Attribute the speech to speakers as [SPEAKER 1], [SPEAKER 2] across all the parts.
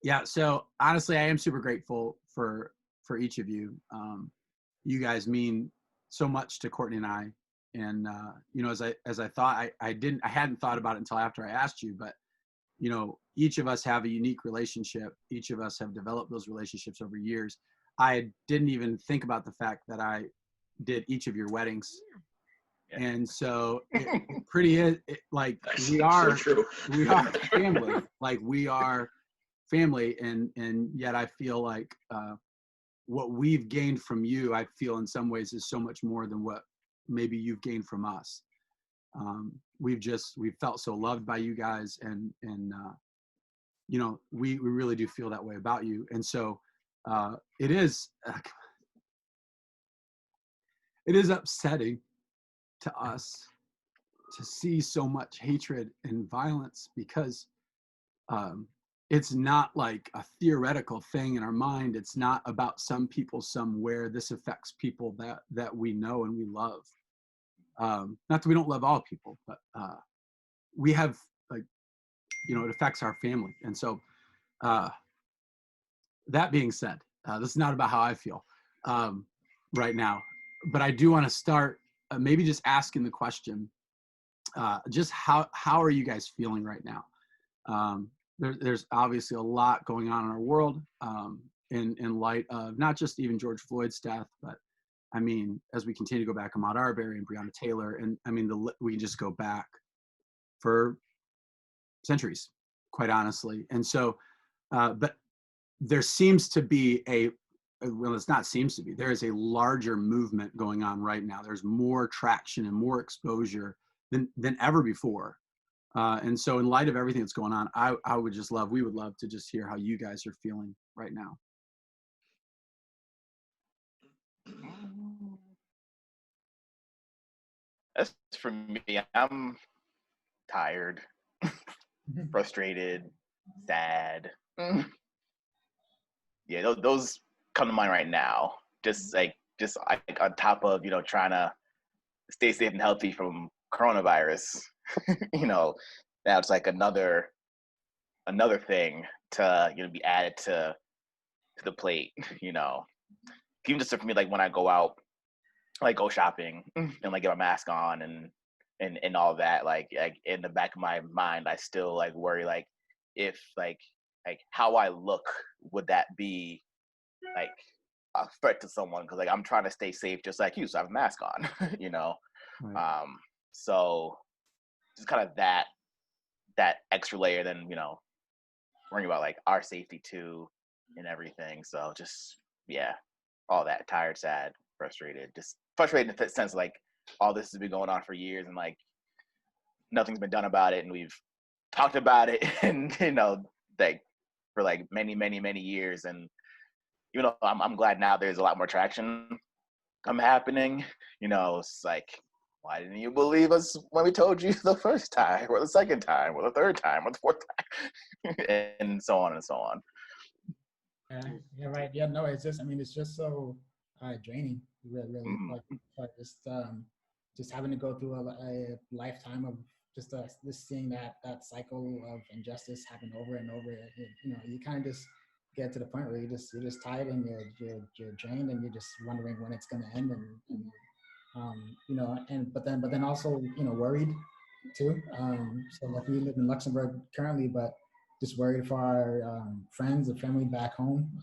[SPEAKER 1] Yeah. So honestly, I am super grateful for each of you. You guys mean so much to Kortney and I. And as I thought, I hadn't thought about it until after I asked you, but each of us have a unique relationship. Each of us have developed those relationships over years. I didn't even think about the fact that I did each of your weddings. Yeah. And so like we are,
[SPEAKER 2] so
[SPEAKER 1] we are family, like we are family. And yet I feel like what we've gained from you, I feel in some ways is so much more than what maybe you've gained from us. We've felt so loved by you guys, and we really do feel that way about you. And so it is upsetting to us to see so much hatred and violence, because it's not like a theoretical thing in our mind. It's not about some people somewhere. This affects people that we know and we love. Not that we don't love all people, but we have, like, it affects our family. And so that being said, this is not about how I feel right now, but I do want to start maybe just asking the question, just how are you guys feeling right now? There's obviously a lot going on in our world in light of not just even George Floyd's death, but I mean, as we continue to go back, Ahmaud Arbery and Breonna Taylor, and I mean, we can just go back for centuries, quite honestly. And so, but there seems to be it's not seems to be, there is a larger movement going on right now. There's more traction and more exposure than ever before. And so in light of everything that's going on, we would love to just hear how you guys are feeling right now.
[SPEAKER 3] As for me, I'm tired, frustrated, sad. Yeah, those come to mind right now. Just on top of, trying to stay safe and healthy from coronavirus. Now it's like another thing to be added to the plate. Even just for me, like when I go out, like go shopping and like get my mask on and all that, like in the back of my mind, I still like worry, like if like how I look, would that be like a threat to someone? Because like I'm trying to stay safe just like you, so I have a mask on. Right. So just kind of that extra layer, then worrying about like our safety too and everything. So just all that, tired, sad, frustrated, just frustrated in the sense of, like, all this has been going on for years and like nothing's been done about it, and we've talked about it and like for like many years. And I'm glad now there's a lot more traction happening. It's like, why didn't you believe us when we told you the first time or the second time or the third time or the fourth time? And so on and so on.
[SPEAKER 4] Yeah, right. Yeah, no, it's just so draining, really. Like just having to go through a lifetime of just seeing that cycle of injustice happen over and over. You kind of just get to the point where you're just tired and you're drained, and you're just wondering when it's going to end, but then also worried too. So like we live in Luxembourg currently, but just worried for our friends and family back home,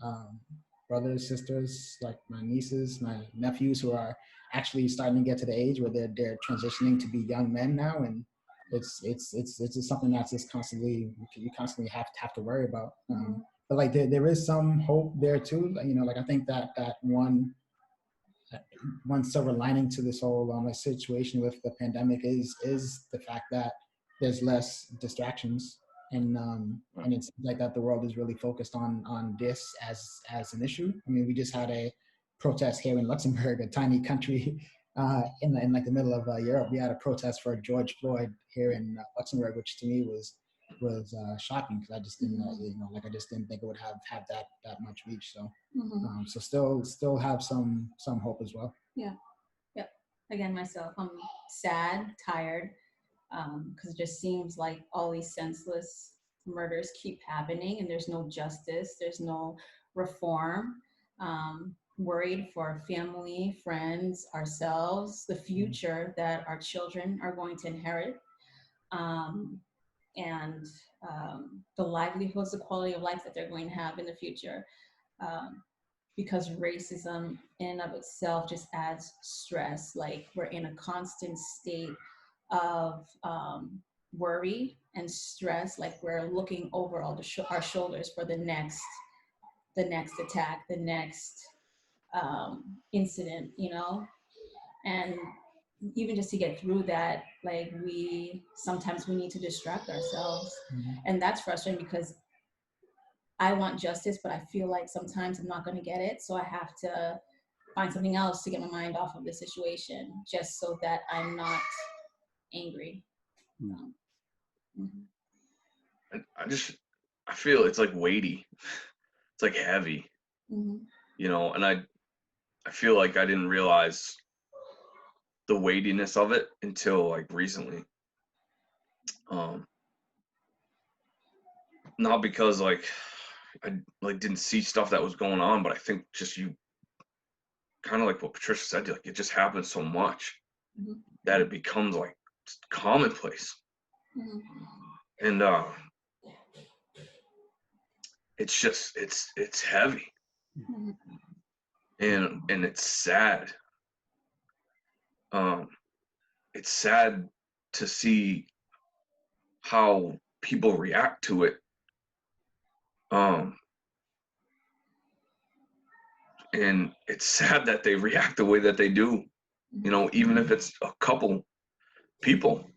[SPEAKER 4] brothers, sisters, like my nieces, my nephews, who are actually starting to get to the age where they're transitioning to be young men now, and it's just something that's just you constantly have to worry about. But like there is some hope there too. Like I think that one silver lining to this whole situation with the pandemic is the fact that there's less distractions, and it's like that the world is really focused on this as an issue. I mean, we just had a protest here in Luxembourg, a tiny country in like the middle of Europe. We had a protest for George Floyd here in Luxembourg, which to me was shocking, because I just didn't I just didn't think it would have that much reach. So so still have some hope as well.
[SPEAKER 5] Yeah. Yep. Again, myself, I'm sad, tired, because it just seems like all these senseless murders keep happening and there's no justice, there's no reform. Worried for family, friends, ourselves, the future that our children are going to inherit, and the livelihoods, the quality of life that they're going to have in the future. Um, because racism in and of itself just adds stress. Like we're in a constant state of worry and stress. Like we're looking over all our shoulders for the next attack, the next incident, you know. And even just to get through that, like sometimes we need to distract ourselves, and that's frustrating because I want justice, but I feel like sometimes I'm not going to get it. So I have to find something else to get my mind off of the situation just so that I'm not angry.
[SPEAKER 2] I feel it's like weighty. It's like heavy, you know, and I feel like I didn't realize the weightiness of it until like recently. Not because like I like didn't see stuff that was going on, but I think just you kind of like what Patricia said, like it just happens so much that it becomes like commonplace. And it's just it's heavy. And it's sad. It's sad to see how people react to it. And it's sad that they react the way that they do, you know, even if it's a couple people.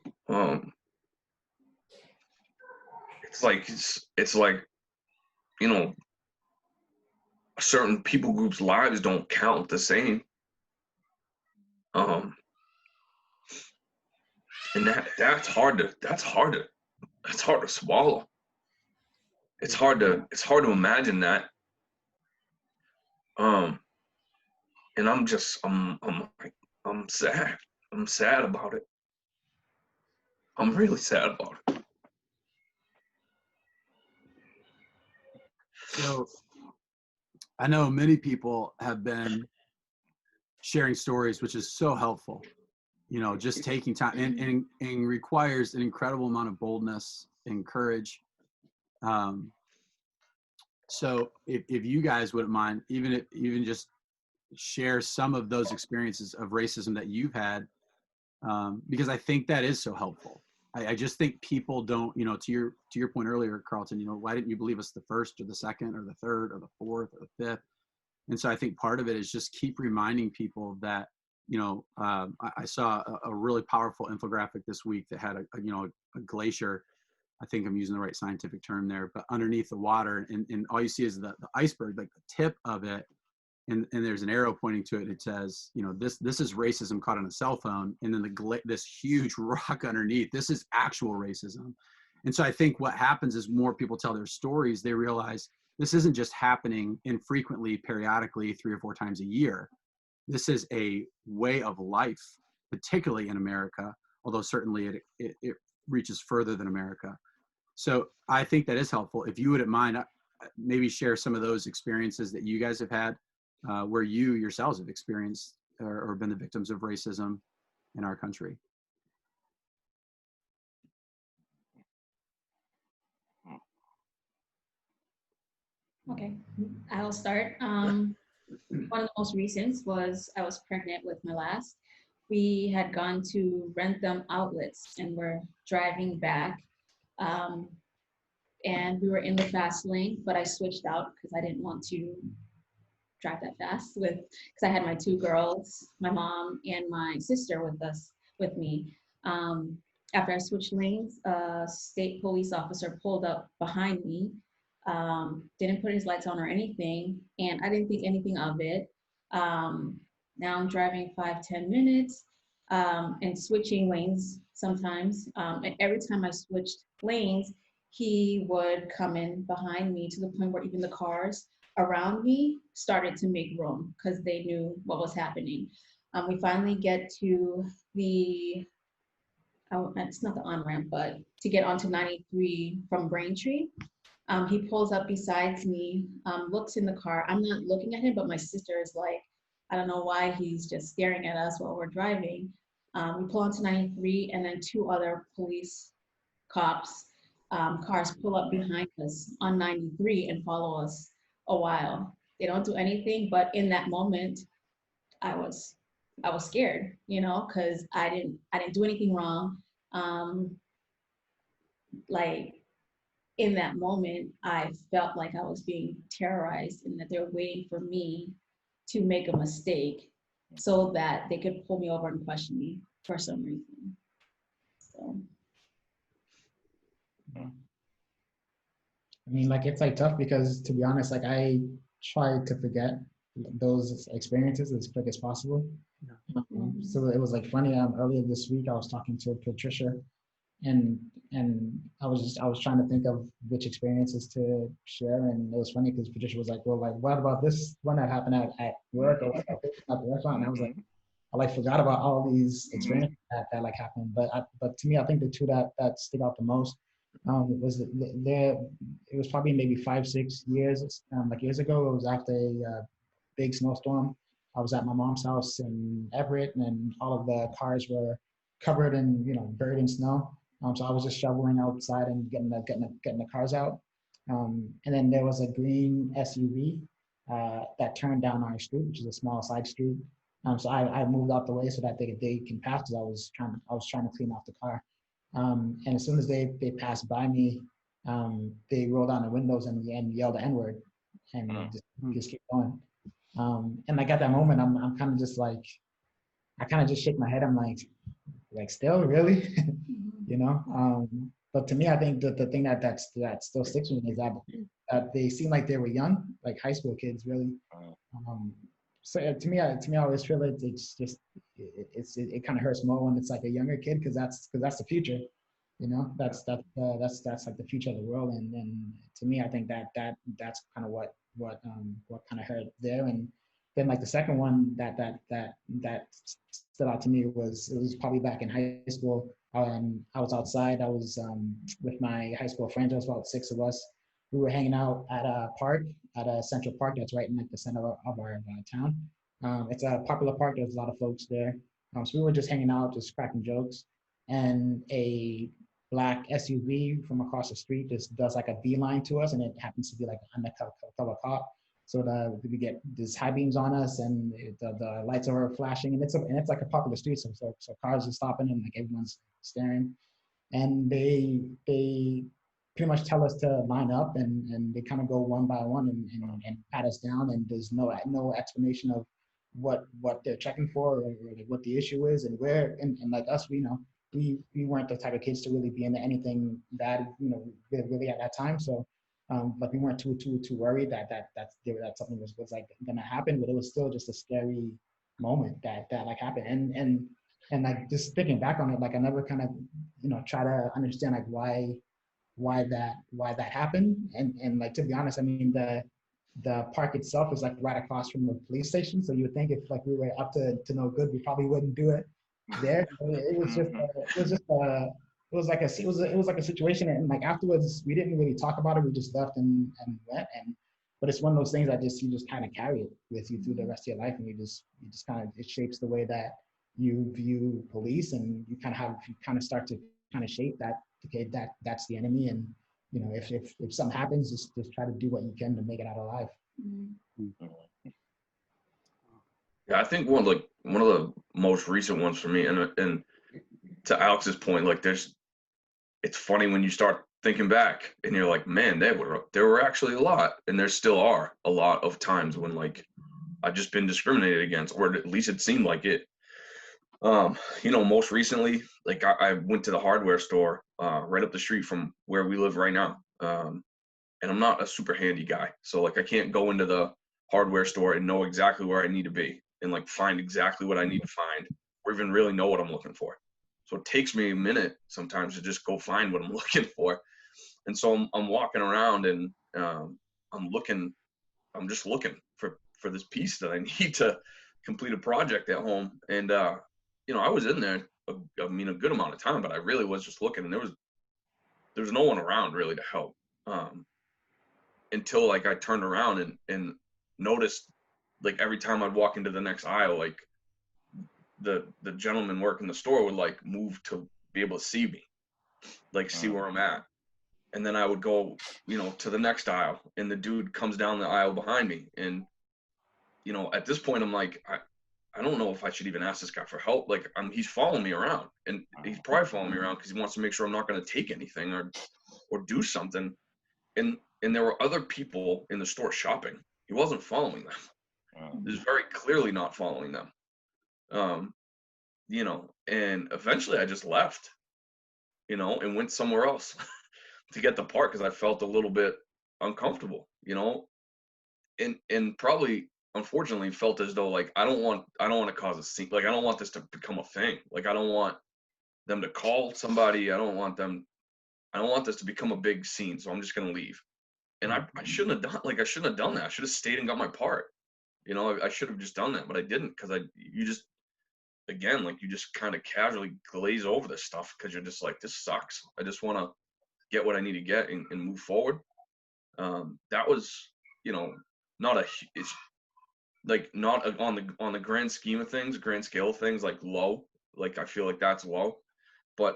[SPEAKER 2] It's like, you know, certain people groups' lives don't count the same. And that's hard to swallow. It's hard to imagine that. And I'm sad. I'm sad about it. I'm really sad about it.
[SPEAKER 1] So I know many people have been sharing stories, which is so helpful. You know, just taking time and requires an incredible amount of boldness and courage. So if you guys wouldn't mind, even just share some of those experiences of racism that you've had, because I think that is so helpful. I just think people don't, you know, to your point earlier, Carlton, you know, why didn't you believe us the first or the second or the third or the fourth or the fifth? And so I think part of it is just keep reminding people that, you know, I saw a really powerful infographic this week that had a glacier. I think I'm using the right scientific term there, but underneath the water, and all you see is the iceberg, like the tip of it. And there's an arrow pointing to it. It says, you know, this is racism caught on a cell phone. And then this huge rock underneath, this is actual racism. And so I think what happens is more people tell their stories, they realize this isn't just happening infrequently, periodically, 3 or 4 times a year. This is a way of life, particularly in America, although certainly it reaches further than America. So I think that is helpful. If you wouldn't mind, maybe share some of those experiences that you guys have had, where you yourselves have experienced or been the victims of racism in our country.
[SPEAKER 5] Okay, I'll start. One of the most recent was I was pregnant with my last. We had gone to Rentham outlets and we're driving back. And we were in the fast lane, but I switched out because I didn't want to drive that fast because I had my 2 girls, my mom and my sister with me. After I switched lanes, a state police officer pulled up behind me, didn't put his lights on or anything, and I didn't think anything of it. Now I'm driving 5-10 minutes and switching lanes sometimes. And every time I switched lanes, he would come in behind me to the point where even the cars around me started to make room because they knew what was happening. We finally get to the it's not the on-ramp, but to get onto 93 from Braintree. He pulls up besides me, looks in the car. I'm not looking at him, but my sister is like, I don't know why he's just staring at us while we're driving. We pull onto 93, and then two other police cops cars pull up behind us on 93 and follow us a while. They don't do anything, but in that moment, I was scared, you know, because I didn't do anything wrong. Like in that moment, I felt like I was being terrorized and that they're waiting for me to make a mistake so that they could pull me over and question me for some reason. So.
[SPEAKER 4] I mean, like, it's like tough because, to be honest, like, I try to forget those experiences as quick as possible. So it was like funny. Earlier this week, I was talking to Patricia, and I was trying to think of which experiences to share, and it was funny because Patricia was like, "Well, like, what about this one that happened at work or what about this at the restaurant?" And I was like, I like forgot about all these experiences that like happened. But to me, I think the two that stick out the most was there. It was probably maybe 5-6 years like years ago. It was after a big snowstorm. I was at my mom's house in Everett, and all of the cars were covered in, buried in snow. So I was just shoveling outside and getting the cars out. And then there was a green SUV that turned down our street, which is a small side street. So I moved out the way so that they can pass, because I was trying to clean off the car. And as soon as they passed by me, they rolled down the windows and yelled the N-word and just keep going. And like at that moment, I'm kind of just like, I kind of just shake my head. I'm like still really, But to me, I think that the thing that still sticks with me is that they seem like they were young, like high school kids, really. So to me, I always feel it's just it kind of hurts more when it's like a younger kid, because that's the future, that's like the future of the world, and to me, I think that's kind of what kind of hurt there. And then like the second one that stood out to me was, it was probably back in high school. I was outside. I was with my high school friends. There was about 6 of us. We were hanging out at a park, at a central park that's right in like the center of our town. It's a popular park. There's a lot of folks there. So we were just hanging out, just cracking jokes. And a black SUV from across the street just does like a beeline to us, and it happens to be like an undercover cop. So we get these high beams on us, and the lights are flashing, and it's like a popular street, so cars are stopping, and like everyone's staring, and they pretty much tell us to line up, and they kind of go one by one and pat us down, and there's no explanation of what they're checking for, or like what the issue is, and where, and like us, we weren't the type of kids to really be into anything bad, really at that time. So, but we weren't too worried that something was like gonna happen, but it was still just a scary moment that like happened, and like just thinking back on it, like I never kind of try to understand like why that happened, and like, to be honest, I mean, the park itself is like right across from the police station, so you would think if like we were up to no good, we probably wouldn't do it there. It was like a situation, and like afterwards we didn't really talk about it. We just left and went, but it's one of those things that you just kind of carry it with you through the rest of your life, and you just kind of, it shapes the way that you view police, and you kind of start to kind of shape that, okay, that's the enemy, and if something happens, just try to do what you can to make it out alive.
[SPEAKER 2] Yeah, I think one of the most recent ones for me, and to Alex's point, like it's funny when you start thinking back and you're like, man, there were actually a lot, and there still are a lot of times when like I've just been discriminated against, or at least it seemed like it. Most recently, like I went to the hardware store right up the street from where we live right now. And I'm not a super handy guy, so like I can't go into the hardware store and know exactly where I need to be and like find exactly what I need to find, or even really know what I'm looking for. So it takes me a minute sometimes to just go find what I'm looking for. And so I'm walking around, and I'm just looking for this piece that I need to complete a project at home. And I was in there I mean, a good amount of time, but I really was just looking, and there's no one around really to help. Until like I turned around and noticed, like, every time I'd walk into the next aisle, like the gentleman working the store would like move to be able to see me, like see where I'm at. And then I would go, to the next aisle, and the dude comes down the aisle behind me. And, at this point I'm like, I don't know if I should even ask this guy for help. Like, he's following me around, and he's probably following me around because he wants to make sure I'm not going to take anything or do something. And there were other people in the store shopping. He wasn't following them. He was very clearly not following them. And eventually I just left, and went somewhere else to get the part because I felt a little bit uncomfortable, and probably unfortunately felt as though like I don't want to cause a scene. Like, I don't want this to become a thing. Like, I don't want them to call somebody. I don't want this to become a big scene. So I'm just gonna leave. And I shouldn't have done that. I should have stayed and got my part. I should have just done that, but I didn't, because you just kind of casually glaze over this stuff because you're just like, this sucks. I just want to get what I need to get and move forward. That was, it's like not on the grand scheme of things, grand scale of things, like low. Like, I feel like that's low. But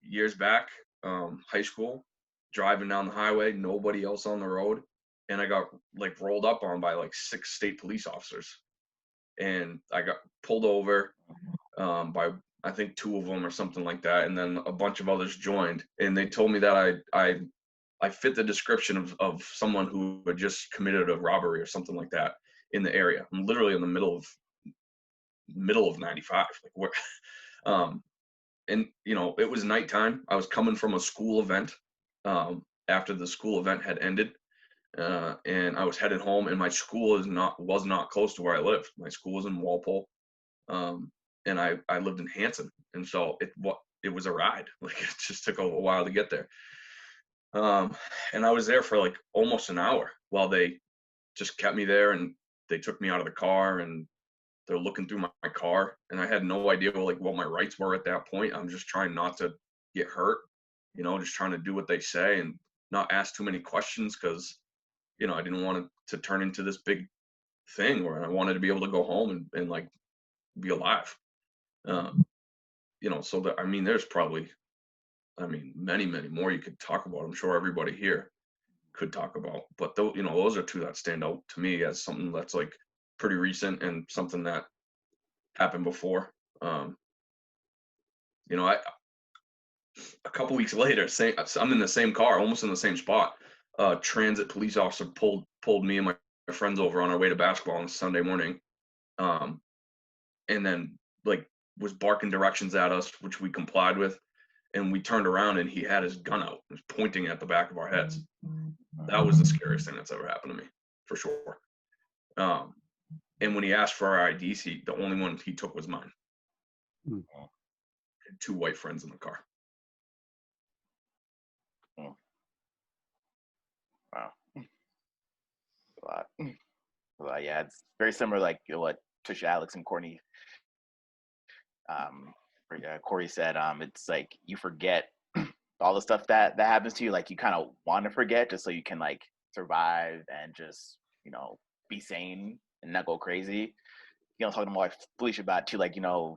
[SPEAKER 2] years back, high school, driving down the highway, nobody else on the road, and I got like rolled up on by like 6 state police officers, and I got pulled over by, I think, 2 of them or something like that, and then a bunch of others joined, and they told me that I fit the description of someone who had just committed a robbery or something like that in the area. I'm literally in the middle of 95, like, where and it was nighttime. I was coming from a school event after the school event had ended, and I was headed home, and my school was not close to where I lived. My school was in Walpole, and I lived in Hanson, and so it was a ride. Like, it just took a while to get there. And I was there for like almost an hour while they just kept me there, and they took me out of the car, and they're looking through my car, and I had no idea like what my rights were at that point. I'm just trying not to get hurt, just trying to do what they say and not ask too many questions, because I didn't want it to turn into this big thing where I wanted to be able to go home and like be alive. So that, there's probably, many, many more you could talk about. I'm sure everybody here could talk about, but those are 2 that stand out to me as something that's like pretty recent and something that happened before. A couple weeks later, I'm in the same car, almost in the same spot. Transit police officer pulled me and my friends over on our way to basketball on Sunday morning, and then like was barking directions at us, which we complied with, and we turned around and he had his gun out, was pointing at the back of our heads. That was the scariest thing that's ever happened to me, for sure. And when he asked for our IDs, the only one he took was mine. I had 2 white friends in the car.
[SPEAKER 3] Wow. A lot. Yeah, it's very similar, like what Trisha, Alex, and Kortney, Corey said. It's like you forget all the stuff that happens to you. Like, you kind of want to forget just so you can like survive and just be sane and not go crazy. Talking to my wife Felicia about too, like some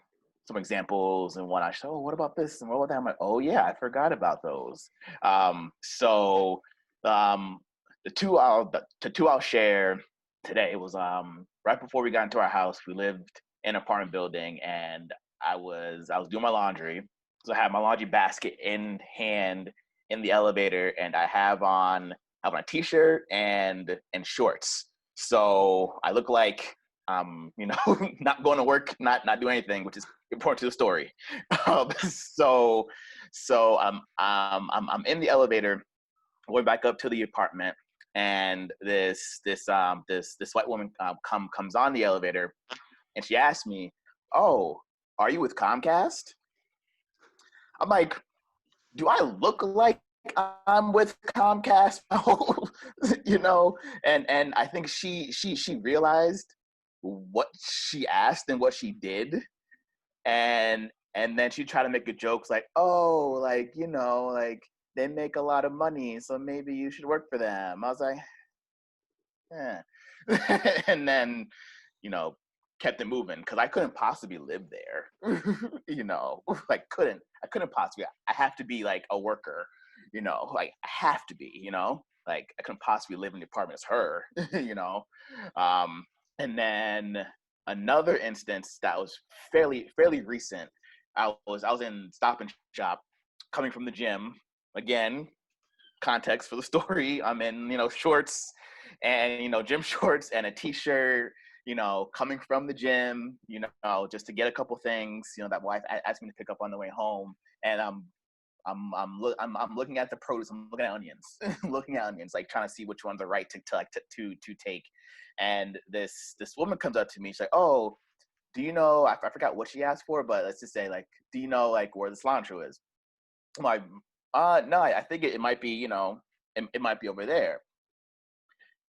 [SPEAKER 3] examples and whatnot. She's, oh, what about this and what about that? I'm like, oh yeah, I forgot about those. The two I'll share today was right before we got into our house. We lived in an apartment building, and I was doing my laundry. So I had my laundry basket in hand in the elevator, and I have on a t-shirt and shorts. So I look like not going to work, not doing anything, which is important to the story. So I'm in the elevator, going back up to the apartment, and this white woman comes on the elevator, and she asked me, "Oh, are you with Comcast?" I'm like, "Do I look like I'm with Comcast?" And I think she realized what she asked and what she did, and And then she tried to make a joke like, oh, like, you know, like they make a lot of money, so maybe you should work for them. I was like, eh. And then, you know, kept it moving because I couldn't possibly live there. You know, like I couldn't possibly. I have to be like a worker, you know, like I have to be, you know, like I couldn't possibly live in the apartment as her, you know. And then another instance that was fairly recent. I was in Stop and Shop, coming from the gym. Again, context for the story. I'm in, you know, shorts and, you know, gym shorts and a t-shirt, you know, coming from the gym, you know, just to get a couple things, you know, that wife asked me to pick up on the way home. And I'm looking at the produce. I'm looking at onions, looking at onions, like trying to see which ones are right to take. And this woman comes up to me. She's like, "Oh, do you know?" I forgot what she asked for, but let's just say like, "Do you know like where the cilantro is?" I'm like, no, I think it might be, you know, it might be over there."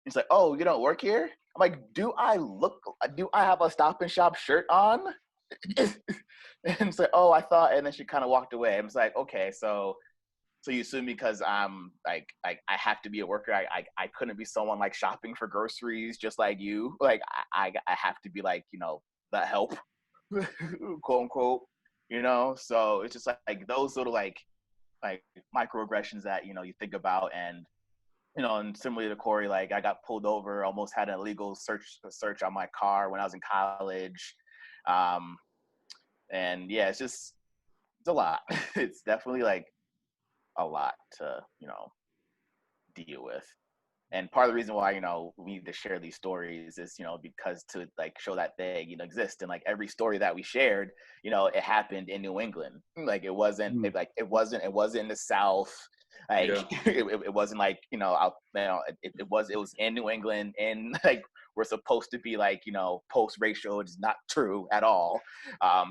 [SPEAKER 3] He's like, "Oh, you don't work here?" I'm like, do I have a Stop and Shop shirt on? And it's like, "Oh, I thought," and then she kind of walked away. I was like, okay, so you assume because I'm like I have to be a worker, I couldn't be someone like shopping for groceries just like you. Like I have to be like, you know, the help, quote unquote, you know. So it's just like those little like microaggressions that, you know, you think about. And you know, and similarly to Corey, like I got pulled over, almost had an illegal search on my car when I was in college. And yeah, it's a lot. It's definitely like a lot to, you know, deal with. And part of the reason why, you know, we need to share these stories is, you know, because to like show that they, you know, exist. And like every story that we shared, you know, it happened in New England. Like it wasn't it wasn't in the South. Like it wasn't like, you know, out, you know, it was in New England, and like we're supposed to be like, you know, post-racial. It's not true at all.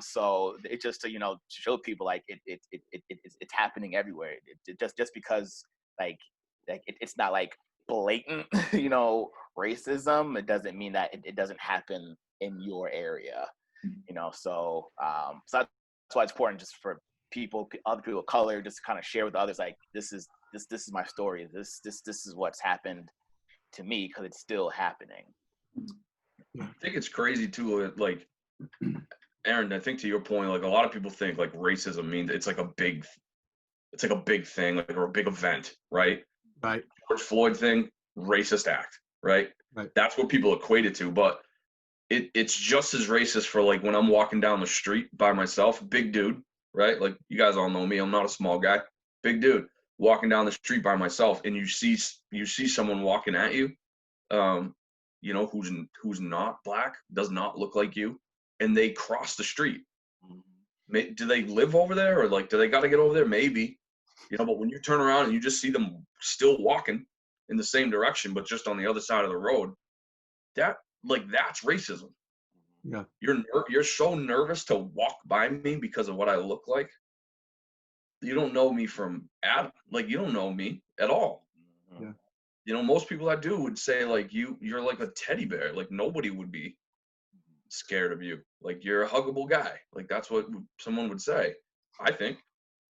[SPEAKER 3] So it just to, you know, to show people like it's happening everywhere. It just because like it's not like blatant, you know, racism, it doesn't mean that it doesn't happen in your area, you know. So so that's why it's important just for other people of color, just to kind of share with others like this is my story, this is what's happened to me, because it's still happening.
[SPEAKER 2] I think it's crazy too, like Aaron, I think to your point, like a lot of people think like racism means it's like a big thing, like, or a big event, right?
[SPEAKER 1] Right.
[SPEAKER 2] George Floyd thing, racist act, right?
[SPEAKER 1] Right.
[SPEAKER 2] That's what people equate it to. But it's just as racist for like when I'm walking down the street by myself, big dude, right? Like you guys all know me, I'm not a small guy, big dude, walking down the street by myself, and you see someone walking at you, you know, who's not black, does not look like you, and they cross the street. Do they live over there, or like do they got to get over there? Maybe. You know, but when you turn around and you just see them still walking in the same direction, but just on the other side of the road, that's racism.
[SPEAKER 1] Yeah.
[SPEAKER 2] You're so nervous to walk by me because of what I look like. You don't know me from Adam. Like you don't know me at all.
[SPEAKER 1] Yeah.
[SPEAKER 2] You know, most people that do would say like you're like a teddy bear. Like nobody would be scared of you. Like you're a huggable guy. Like that's what someone would say, I think.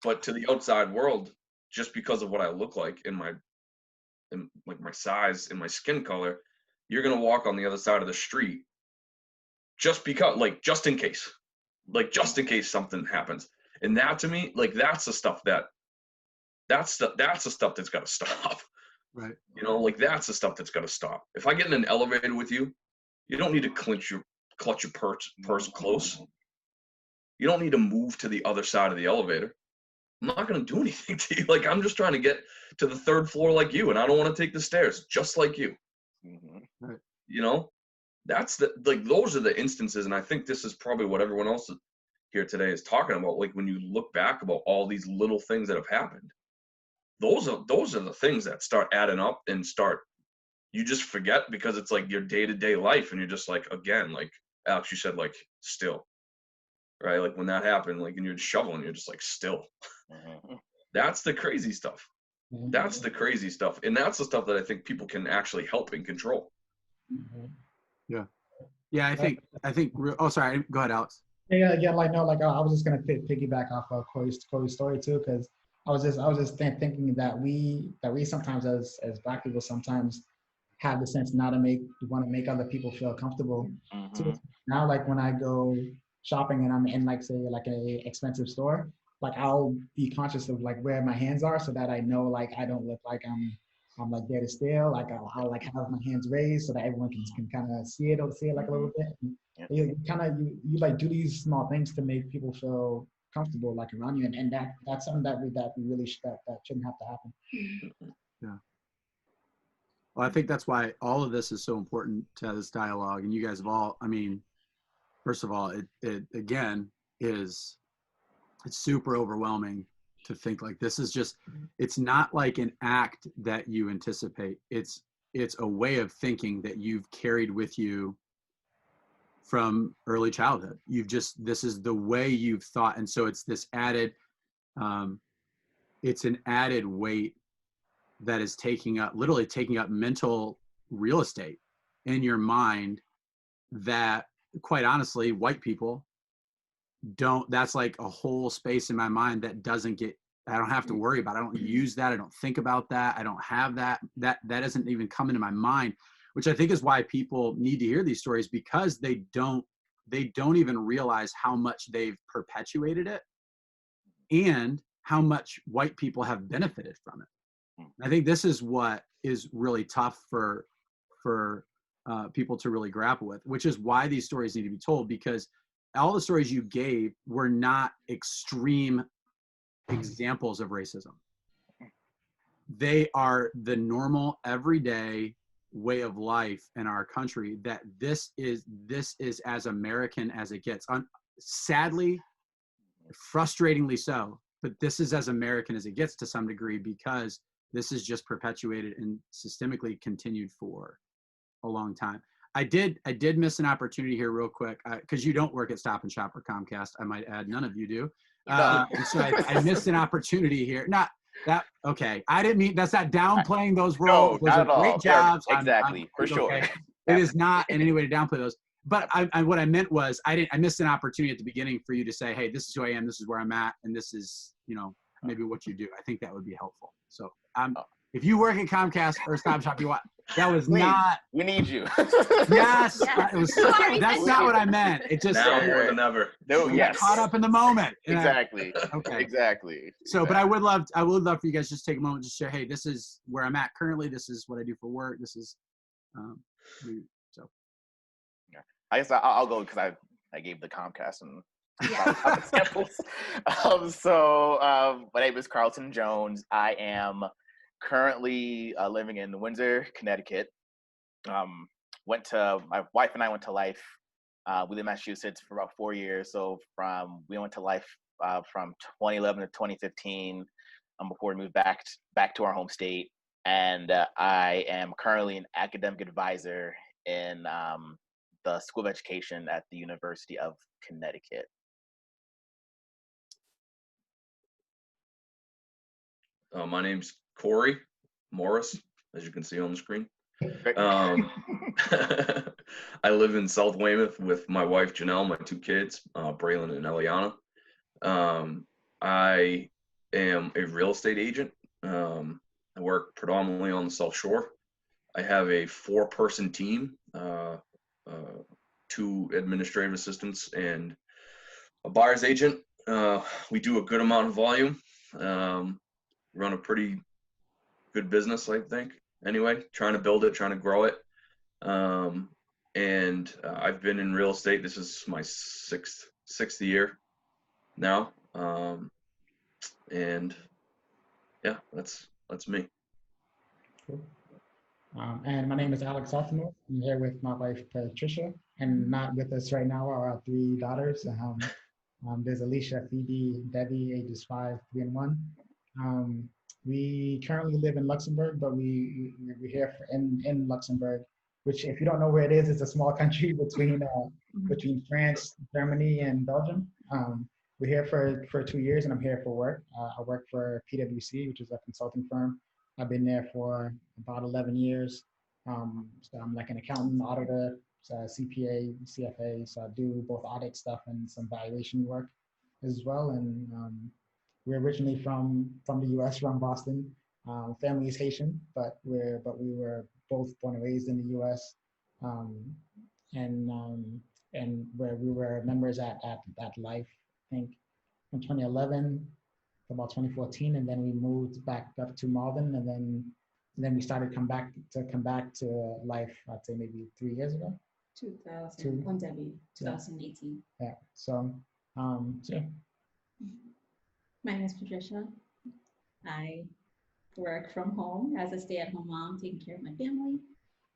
[SPEAKER 2] But to the outside world, just because of what I look like in like my size and my skin color, you're gonna walk on the other side of the street just because, like, just in case something happens. And that to me, like, that's the stuff that's the stuff that's got to stop.
[SPEAKER 1] Right.
[SPEAKER 2] You know, like that's the stuff that's got to stop. If I get in an elevator with you, you don't need to clutch your purse close. You don't need to move to the other side of the elevator. I'm not going to do anything to you. Like, I'm just trying to get to the third floor like you, and I don't want to take the stairs just like you.
[SPEAKER 1] Right.
[SPEAKER 2] You know, those are the instances. And I think this is probably what everyone else here today is talking about. Like, when you look back about all these little things that have happened, those are the things that start adding up and you just forget because it's like your day-to-day life. And you're just like, again, like Alex, you said, like, still. Right, like when that happened, like, and you're shoveling, you're just like still. That's the crazy stuff. That's the crazy stuff, and that's the stuff that I think people can actually help and control.
[SPEAKER 1] Yeah. I think. Oh, sorry. Go ahead, Alex.
[SPEAKER 4] Yeah, again, like no, like I was just gonna piggyback off of Corey's story too, because I was just thinking that we sometimes as Black people sometimes have the sense not to want to make other people feel comfortable.
[SPEAKER 3] Mm-hmm.
[SPEAKER 4] Too. Now, like when I go shopping and I'm in like say like a expensive store, like I'll be conscious of like where my hands are so that I know like I don't look like I'm like there to steal. Like I'll like have my hands raised so that everyone can kind of see it or see it like a little bit. And
[SPEAKER 3] Yeah.
[SPEAKER 4] you kind of you like do these small things to make people feel comfortable like around you, and that's something that we really that shouldn't have to happen.
[SPEAKER 1] Yeah. Well, I think that's why all of this is so important to this dialogue. And you guys have all, I mean, first of all, it again is, it's super overwhelming to think like this is just, it's not like an act that you anticipate. It's a way of thinking that you've carried with you from early childhood. You've just, this is the way you've thought. And so it's this added, it's an added weight that is literally taking up mental real estate in your mind that, quite honestly, white people don't, that's like a whole space in my mind that doesn't get, I don't have to worry about. I don't use that. I don't think about that. I don't have that. That doesn't even come into my mind, which I think is why people need to hear these stories, because they don't even realize how much they've perpetuated it and how much white people have benefited from it. I think this is what is really tough for people to really grapple with, which is why these stories need to be told, because all the stories you gave were not extreme examples of racism. They are the normal, everyday way of life in our country, that this is as American as it gets. Sadly, frustratingly so, but this is as American as it gets to some degree, because this is just perpetuated and systemically continued for a long time. I did miss an opportunity here real quick, because you don't work at Stop and Shop or Comcast. I might add, none of you do. And so I missed an opportunity here. Not that, okay. I didn't mean, that's not downplaying those roles.
[SPEAKER 3] No,
[SPEAKER 4] those
[SPEAKER 3] not
[SPEAKER 4] are
[SPEAKER 3] at
[SPEAKER 4] great
[SPEAKER 3] all.
[SPEAKER 4] jobs.
[SPEAKER 3] Exactly, for sure.
[SPEAKER 4] Okay. It is not in any way to downplay those. But what I meant was I missed an opportunity at the beginning for you to say, hey, this is who I am, this is where I'm at, and this is, maybe what you do. I think that would be helpful. So if you work at Comcast or Stop Shop, that was
[SPEAKER 3] Please,
[SPEAKER 4] not.
[SPEAKER 3] We need you.
[SPEAKER 4] Yes,
[SPEAKER 5] Yes.
[SPEAKER 4] it was. That's not what I meant. It just
[SPEAKER 2] Now more than ever.
[SPEAKER 3] No,
[SPEAKER 4] I got
[SPEAKER 3] yes.
[SPEAKER 4] caught up in the moment.
[SPEAKER 3] Exactly.
[SPEAKER 4] Okay.
[SPEAKER 3] Exactly.
[SPEAKER 4] So, but I would love for you guys to just take a moment to share. Hey, this is where I'm at currently. This is what I do for work. This is, so.
[SPEAKER 3] Yeah. I guess I'll go because I gave the Comcast and
[SPEAKER 5] Yeah.
[SPEAKER 3] samples. My name is Carlton Jones. I am currently living in Windsor, Connecticut. My wife and I went to Life. We lived in Massachusetts for about 4 years. So we went to Life from 2011 to 2015 before we moved back to our home state. And I am currently an academic advisor in the School of Education at the University of Connecticut.
[SPEAKER 2] My name's Corey Morris, as you can see on the screen. I live in South Weymouth with my wife Janelle, my two kids, Braylon and Eliana. I am a real estate agent. I work predominantly on the South Shore. I have a 4-person team, 2 administrative assistants and a buyer's agent. We do a good amount of volume. Run a pretty good business, I think. Anyway, trying to build it, trying to grow it. And I've been in real estate. This is my sixth year now. And yeah, that's me.
[SPEAKER 4] Cool. And my name is Alex Altimore. I'm here with my wife Patricia, and not with us right now are our 3 daughters. There's Alicia, Phoebe, Debbie, ages 5, 3, and 1. We currently live in Luxembourg, but we're here in Luxembourg, which, if you don't know where it is, it's a small country between France, Germany, and Belgium. We're here for 2 years, and I'm here for work. I work for PwC, which is a consulting firm. I've been there for about 11 years. So I'm like an accountant, auditor, CPA, CFA, so I do both audit stuff and some valuation work as well. And we're originally from the U.S., from Boston. Family is Haitian, but we were both born and raised in the U.S. And where we were members at Life, I think, from 2011 to about 2014, and then we moved back up to Malden, and then we started come back to Life. I'd say maybe 3 years ago.
[SPEAKER 5] 2018.
[SPEAKER 4] Yeah. So, yeah.
[SPEAKER 5] My name is Patricia. I work from home as a stay-at-home mom, taking care of my family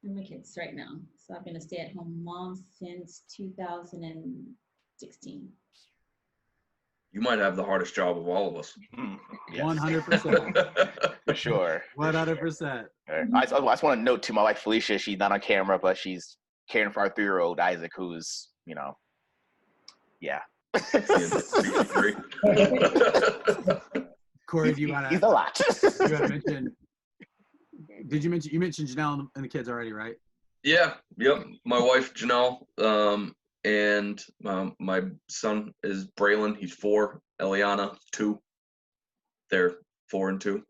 [SPEAKER 5] and my kids right now. So I've been a stay-at-home mom since 2016.
[SPEAKER 2] You might have the hardest job of all of us.
[SPEAKER 3] Yes.
[SPEAKER 1] 100%.
[SPEAKER 3] For sure.
[SPEAKER 1] 100%.
[SPEAKER 3] I just want to note to my wife Felicia, she's not on camera, but she's caring for our 3-year-old Isaac, who's, yeah.
[SPEAKER 1] Corey, do you want to?
[SPEAKER 3] He's a lot.
[SPEAKER 1] You want to mention? You mentioned Janelle and the kids already, right?
[SPEAKER 2] Yeah. Yep. My wife Janelle, and my son is Braylon. He's 4. Eliana 2. They're 4 and 2.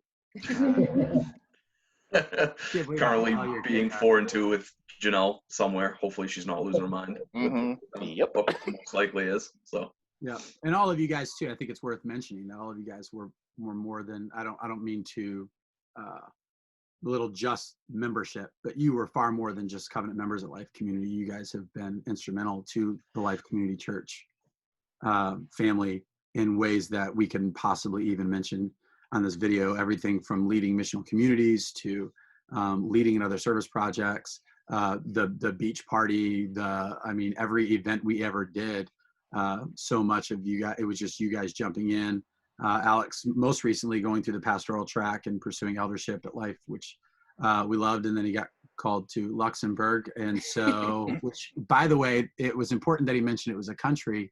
[SPEAKER 2] Currently being 4 and 2 with Janelle somewhere. Hopefully she's not losing her mind.
[SPEAKER 3] Yep.
[SPEAKER 2] But most likely is. So.
[SPEAKER 1] Yeah, and all of you guys too. I think it's worth mentioning that all of you guys were more than I don't mean to belittle just membership, but you were far more than just covenant members at Life Community. You guys have been instrumental to the Life Community Church family in ways that we can possibly even mention on this video. Everything from leading missional communities to leading in other service projects, the beach party, every event we ever did. So much of you guys, it was just you guys jumping in. Alex, most recently going through the pastoral track and pursuing eldership at Life, which we loved. And then he got called to Luxembourg. And so, which, by the way, it was important that he mentioned it was a country,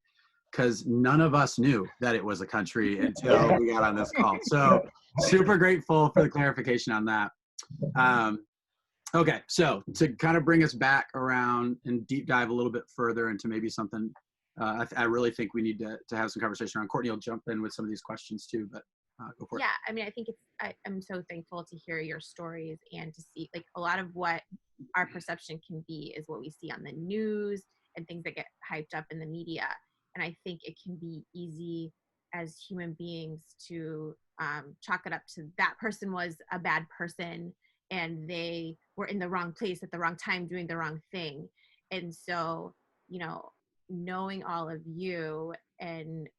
[SPEAKER 1] because none of us knew that it was a country until we got on this call. So super grateful for the clarification on that. Okay, so to kind of bring us back around and deep dive a little bit further into maybe something I really think we need to have some conversation around. Kortney will jump in with some of these questions too, but go for it.
[SPEAKER 6] Yeah, I mean, I think I'm so thankful to hear your stories and to see, like, a lot of what our perception can be is what we see on the news and things that get hyped up in the media. And I think it can be easy as human beings to chalk it up to that person was a bad person and they were in the wrong place at the wrong time doing the wrong thing. And so, knowing all of you and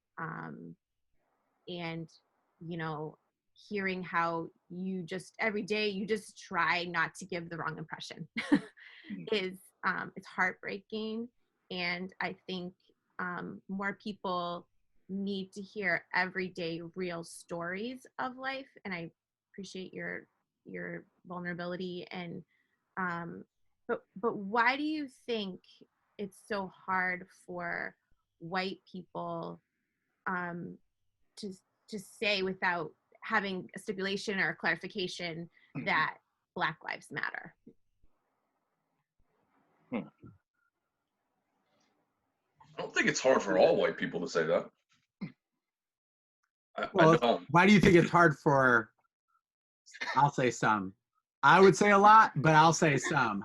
[SPEAKER 6] hearing how you just every day you just try not to give the wrong impression is it's heartbreaking. And I think more people need to hear everyday real stories of life. And I appreciate your vulnerability. And but why do you think it's so hard for white people to say without having a stipulation or a clarification that Black Lives Matter?
[SPEAKER 2] I don't think it's hard for all white people to say that. I don't.
[SPEAKER 1] Why do you think it's hard for, I'll say some. I would say a lot, but I'll say some.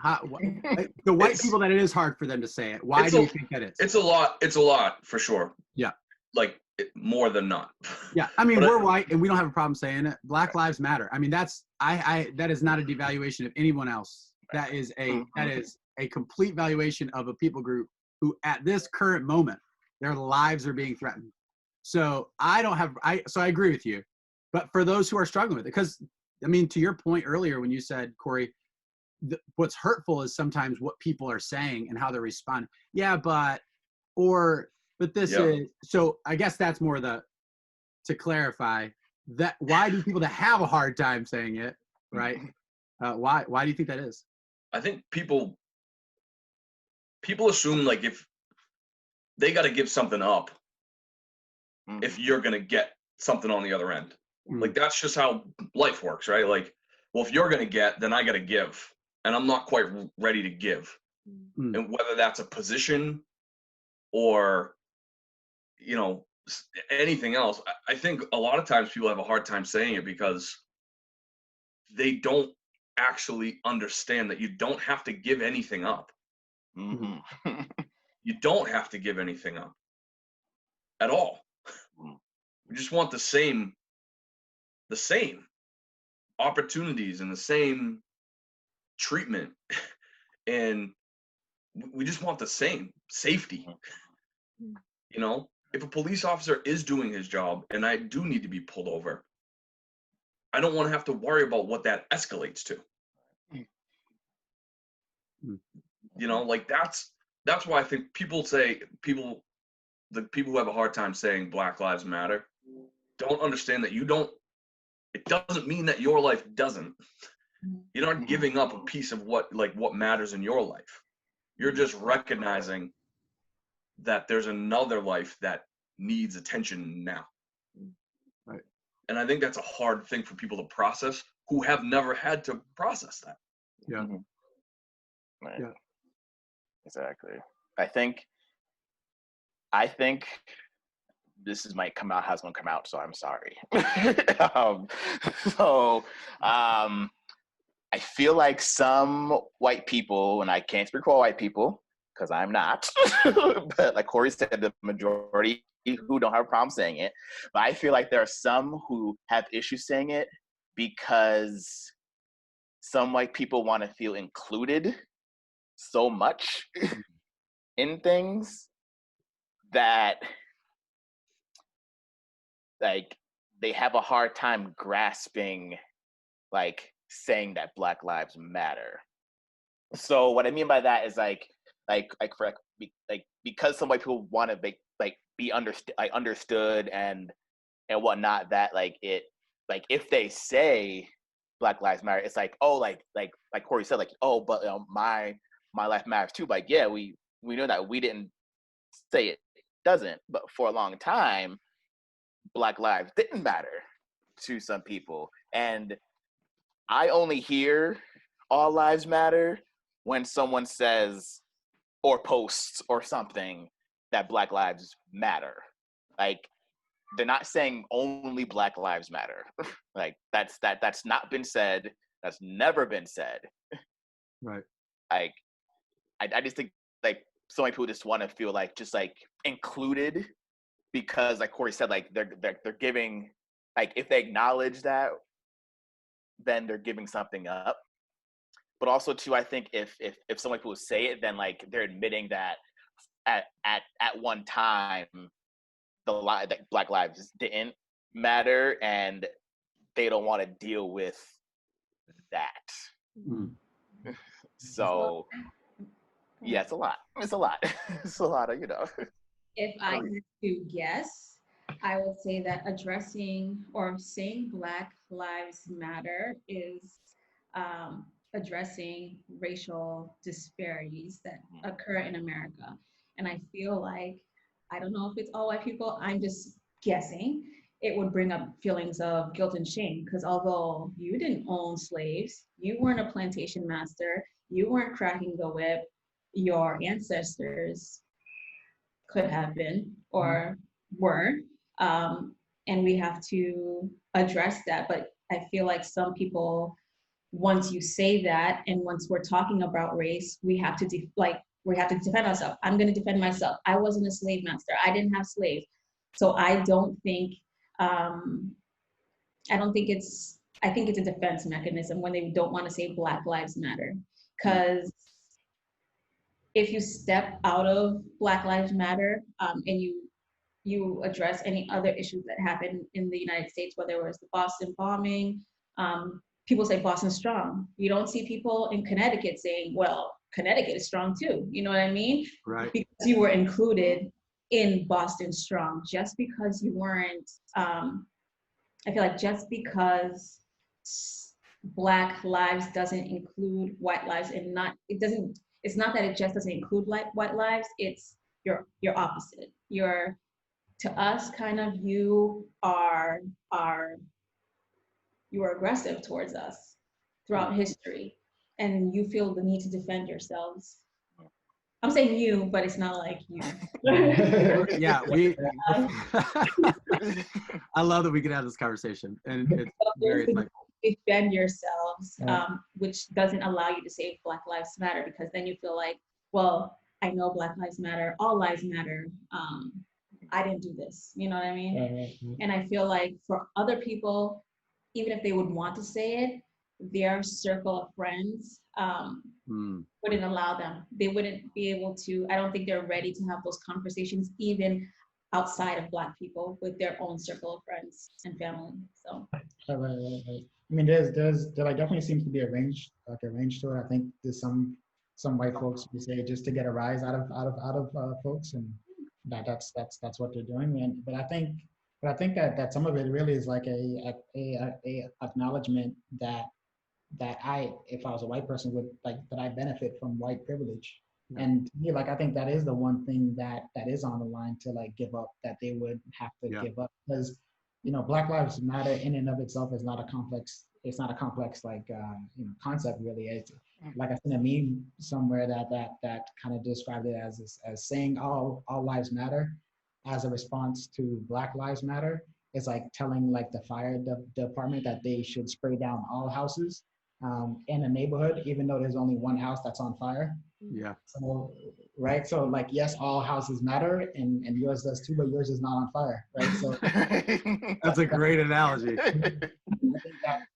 [SPEAKER 1] The white people that it is hard for them to say it. Why do you think that is?
[SPEAKER 2] It's a lot. It's a lot for sure.
[SPEAKER 1] Yeah.
[SPEAKER 2] Like more than not.
[SPEAKER 1] Yeah. I mean, we're white and we don't have a problem saying it. Black Lives Matter. I mean, that is not a devaluation of anyone else. That is a complete valuation of a people group who at this current moment, their lives are being threatened. So I agree with you, but for those who are struggling with it, because I mean, to your point earlier when you said, Corey, what's hurtful is sometimes what people are saying and how they're responding. Yeah, but this is, so I guess that's more to clarify that why do people that have a hard time saying it, right? Why do you think that is?
[SPEAKER 2] I think people assume like if they got to give something up, if you're going to get something on the other end. Like, that's just how life works, right? Like, well, if you're going to get, then I got to give. And I'm not quite ready to give. And whether that's a position or, you know, anything else, I think a lot of times people have a hard time saying it because they don't actually understand that you don't have to give anything up.
[SPEAKER 3] Mm-hmm.
[SPEAKER 2] You don't have to give anything up at all. We just want the same opportunities and the same treatment. And we just want the same safety. You know, if a police officer is doing his job and I do need to be pulled over, I don't want to have to worry about what that escalates to. You know, like that's why I think the people who have a hard time saying Black Lives Matter don't understand that it doesn't mean that your life doesn't. You're not giving up a piece of what matters in your life. You're just recognizing that there's another life that needs attention now.
[SPEAKER 1] Right.
[SPEAKER 2] And I think that's a hard thing for people to process who have never had to process that.
[SPEAKER 1] Yeah.
[SPEAKER 3] Right.
[SPEAKER 1] Yeah.
[SPEAKER 3] Exactly. I think this might come out how it's gonna come out, so I'm sorry. I feel like some white people, and I can't speak for all white people because I'm not, but like Corey said, the majority who don't have a problem saying it. But I feel like there are some who have issues saying it because some white people want to feel included so much in things that like they have a hard time grasping like saying that Black Lives Matter. So what I mean by that is because some white people want to be understood and whatnot, that if they say Black Lives Matter, it's like, oh, like Corey said, like, oh, but my life matters too. Like, yeah, we know that we didn't say it doesn't, but for a long time, Black lives didn't matter to some people. And I only hear all lives matter when someone says or posts or something that Black lives matter. Like, they're not saying only Black lives matter. Like that's not been said. That's never been said.
[SPEAKER 1] Right.
[SPEAKER 3] Like I just think like so many people just want to feel like just like included because like Corey said, like they're giving, like if they acknowledge that, then they're giving something up. But also too, I think if so many people say it, then like they're admitting that at one time that Black lives didn't matter and they don't want to deal with that. So yeah, it's a lot. It's a lot. It's a lot of,
[SPEAKER 5] If I had to guess, I would say that addressing or saying Black Lives Matter is addressing racial disparities that occur in America. And I feel like, I don't know if it's all white people, I'm just guessing, it would bring up feelings of guilt and shame because although you didn't own slaves, you weren't a plantation master, you weren't cracking the whip, your ancestors could have been or were. And we have to address that. But I feel like some people, once you say that, and once we're talking about race, we have to defend ourselves. I'm going to defend myself. I wasn't a slave master. I didn't have slaves. So I think it's a defense mechanism when they don't want to say Black Lives Matter. Because if you step out of Black Lives Matter and you address any other issues that happen in the United States, whether it was the Boston bombing, people say Boston strong. You don't see people in Connecticut saying, well, Connecticut is strong too. You know what I mean?
[SPEAKER 1] Right.
[SPEAKER 5] Because you were included in Boston strong. Just because you weren't, I feel like just because Black lives doesn't include white lives it's not that it just doesn't include white lives, it's your opposite. To us, kind of, you are aggressive towards us throughout history, and you feel the need to defend yourselves. I'm saying you, but it's not like you.
[SPEAKER 1] Yeah, I love that we can have this conversation, and it's very insightful.
[SPEAKER 5] Defend yourselves, which doesn't allow you to say Black Lives Matter, because then you feel like, well, I know Black Lives Matter, all lives matter. I didn't do this, you know what I mean? And I feel like for other people, even if they would want to say it, their circle of friends wouldn't allow them. They wouldn't be able to, I don't think they're ready to have those conversations, even outside of Black people, with their own circle of friends and family. So.
[SPEAKER 4] Right. I mean, there like definitely seems to be a range to it. I think there's some white folks who say just to get a rise out of folks, and that's what they're doing. And but I think that some of it really is like a acknowledgement that I, if I was a white person, would like that I benefit from white privilege. Yeah. And to me, like I think that is the one thing that is on the line to like give up, that they would have to give up, because Black Lives Matter in and of itself is not a complex. It's not a complex like concept really. It's like I seen a meme somewhere that kind of described it as saying all lives matter as a response to Black Lives Matter. It's like telling like the fire department that they should spray down all houses in a neighborhood, even though there's only one house that's on fire.
[SPEAKER 1] Yeah.
[SPEAKER 4] So, right. So like, yes, all houses matter, and yours does too, but yours is not on fire, right? So
[SPEAKER 1] that's a great analogy.
[SPEAKER 4] I think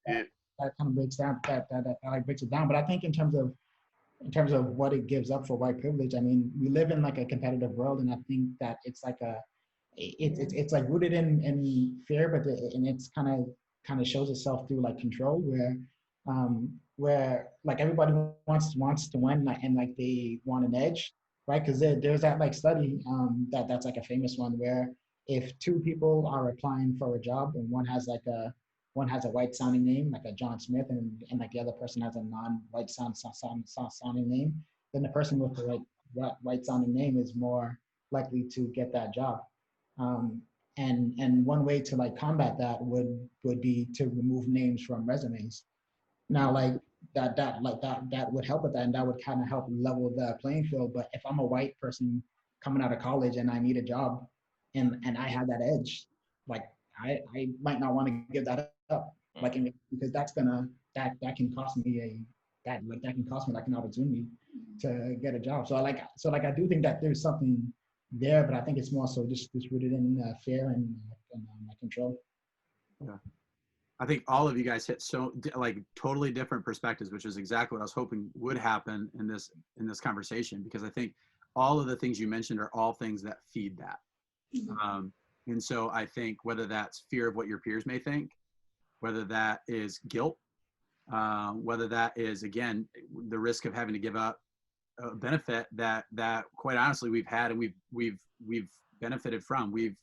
[SPEAKER 4] that kind of breaks down that like breaks it down. But I think in terms of what it gives up for white privilege, I mean, we live in like a competitive world, and I think that it's like it's like rooted in fear, but and it's kind of shows itself through like control, where like everybody wants to win, and like they want an edge, right? Because there's that like study that's like a famous one, where if two people are applying for a job and one has a white sounding name like a John Smith, and like the other person has a non-white sounding name, then the person with the white sounding name is more likely to get that job. And one way to like combat that would be to remove names from resumes. Now, like that would help with that, and that would kind of help level the playing field. But if I'm a white person coming out of college and I need a job, and I have that edge, like I might not want to give that up, like because that can cost me that can cost me like an opportunity to get a job. So I do think that there's something there, but I think it's more so just rooted in fear and control.
[SPEAKER 1] Yeah. I think all of you guys hit so like totally different perspectives, which is exactly what I was hoping would happen in this conversation, because I think all of the things you mentioned are all things that feed that. And so I think whether that's fear of what your peers may think, whether that is guilt, whether that is, again, the risk of having to give up a benefit that quite honestly we've had and we've benefited from, we've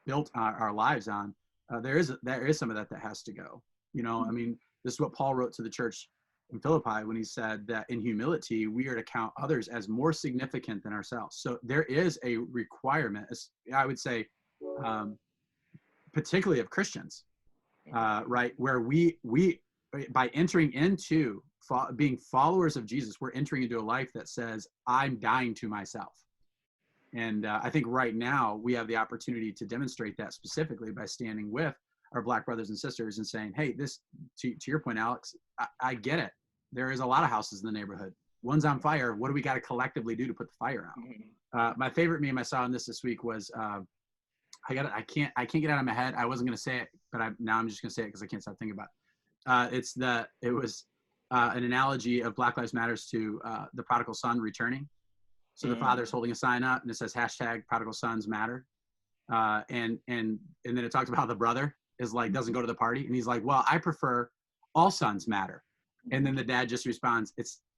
[SPEAKER 1] built our lives on. There is some of that has to go. I mean, this is what Paul wrote to the church in Philippi when he said that in humility we are to count others as more significant than ourselves. So there is a requirement, I would say, particularly of Christians, right, where we by entering into being followers of Jesus, we're entering into a life that says I'm dying to myself. And I think right now we have the opportunity to demonstrate that specifically by standing with our Black brothers and sisters and saying, hey, this, to your point, Alex, I get it. There is a lot of houses in the neighborhood. One's on fire. What do we got to collectively do to put the fire out? My favorite meme I saw on this week was, I can't get it out of my head. I wasn't going to say it, but now I'm just going to say it because I can't stop thinking about it. It was an analogy of Black Lives Matters to the prodigal son returning. So the father's holding a sign up and it says hashtag prodigal sons matter. And then it talks about how the brother is like, doesn't go to the party. And he's like, well, I prefer all sons matter. And then the dad just responds,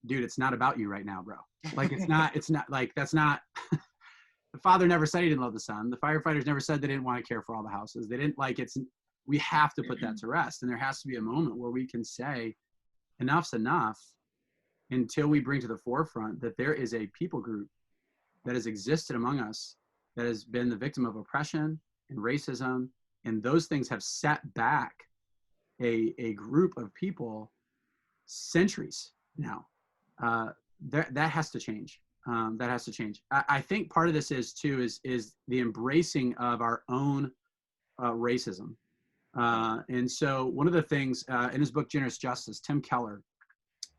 [SPEAKER 1] dude, it's not about you right now, bro. Like, it's not like, that's not, the father never said he didn't love the son. The firefighters never said they didn't want to care for all the houses. They didn't we have to put that to rest. And there has to be a moment where we can say enough's enough, until we bring to the forefront that there is a people group that has existed among us that has been the victim of oppression and racism, and those things have set back a group of people centuries now. That has to change. that has to change. I think part of this is the embracing of our own racism. And so one of the things in his book, Generous Justice, Tim Keller,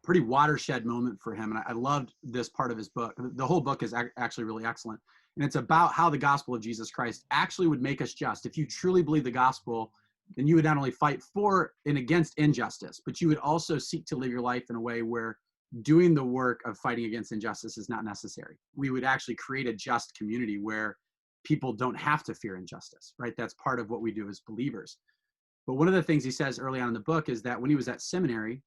[SPEAKER 1] pretty watershed moment for him. And I loved this part of his book. The whole book is actually really excellent. And it's about how the gospel of Jesus Christ actually would make us just. If you truly believe the gospel, then you would not only fight for and against injustice, but you would also seek to live your life in a way where doing the work of fighting against injustice is not necessary. We would actually create a just community where people don't have to fear injustice, right? That's part of what we do as believers. But one of the things he says early on in the book is that when he was at seminary,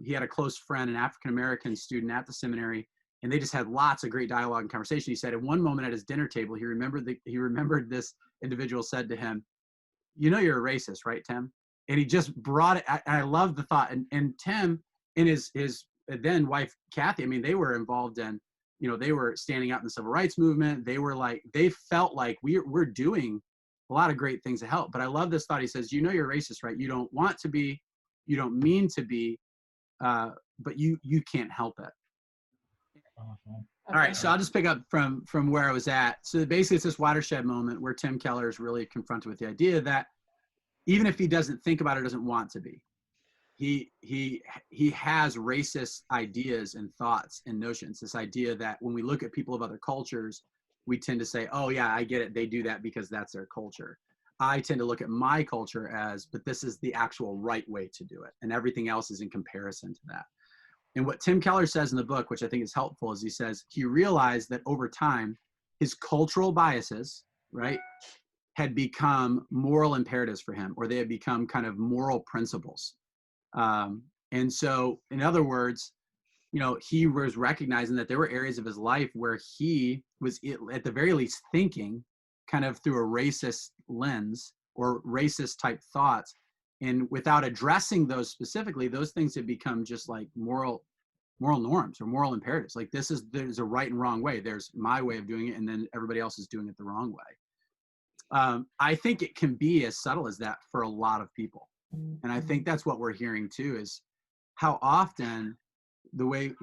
[SPEAKER 1] he had a close friend, an African-American student at the seminary, and they just had lots of great dialogue and conversation. He said at one moment at his dinner table, he remembered this individual said to him, "You know you're a racist, right, Tim?" And he just brought it. I love the thought. And Tim and his then wife Kathy, I mean, they were involved in, they were standing out in the civil rights movement. They felt like we're doing a lot of great things to help. But I love this thought. He says, "You know you're racist, right? You don't want to be, you don't mean to be, but you can't help it."
[SPEAKER 4] Awesome.
[SPEAKER 1] All right, so I'll just pick up from where I was at. So basically, it's this watershed moment where Tim Keller is really confronted with the idea that even if he doesn't think about it, doesn't want to be, he has racist ideas and thoughts and notions. This idea that when we look at people of other cultures, we tend to say, "Oh yeah, I get it. They do that because that's their culture." I tend to look at my culture as, but this is the actual right way to do it, and everything else is in comparison to that. And what Tim Keller says in the book, which I think is helpful, is he says he realized that over time, his cultural biases, right, had become moral imperatives for him, or they had become kind of moral principles. And so, in other words, he was recognizing that there were areas of his life where he was, at the very least, thinking kind of through a racist lens or racist type thoughts. And without addressing those specifically, those things have become just like moral norms or moral imperatives. Like there's a right and wrong way. There's my way of doing it, and then everybody else is doing it the wrong way. I think it can be as subtle as that for a lot of people. And I think that's what we're hearing too, is how often the way,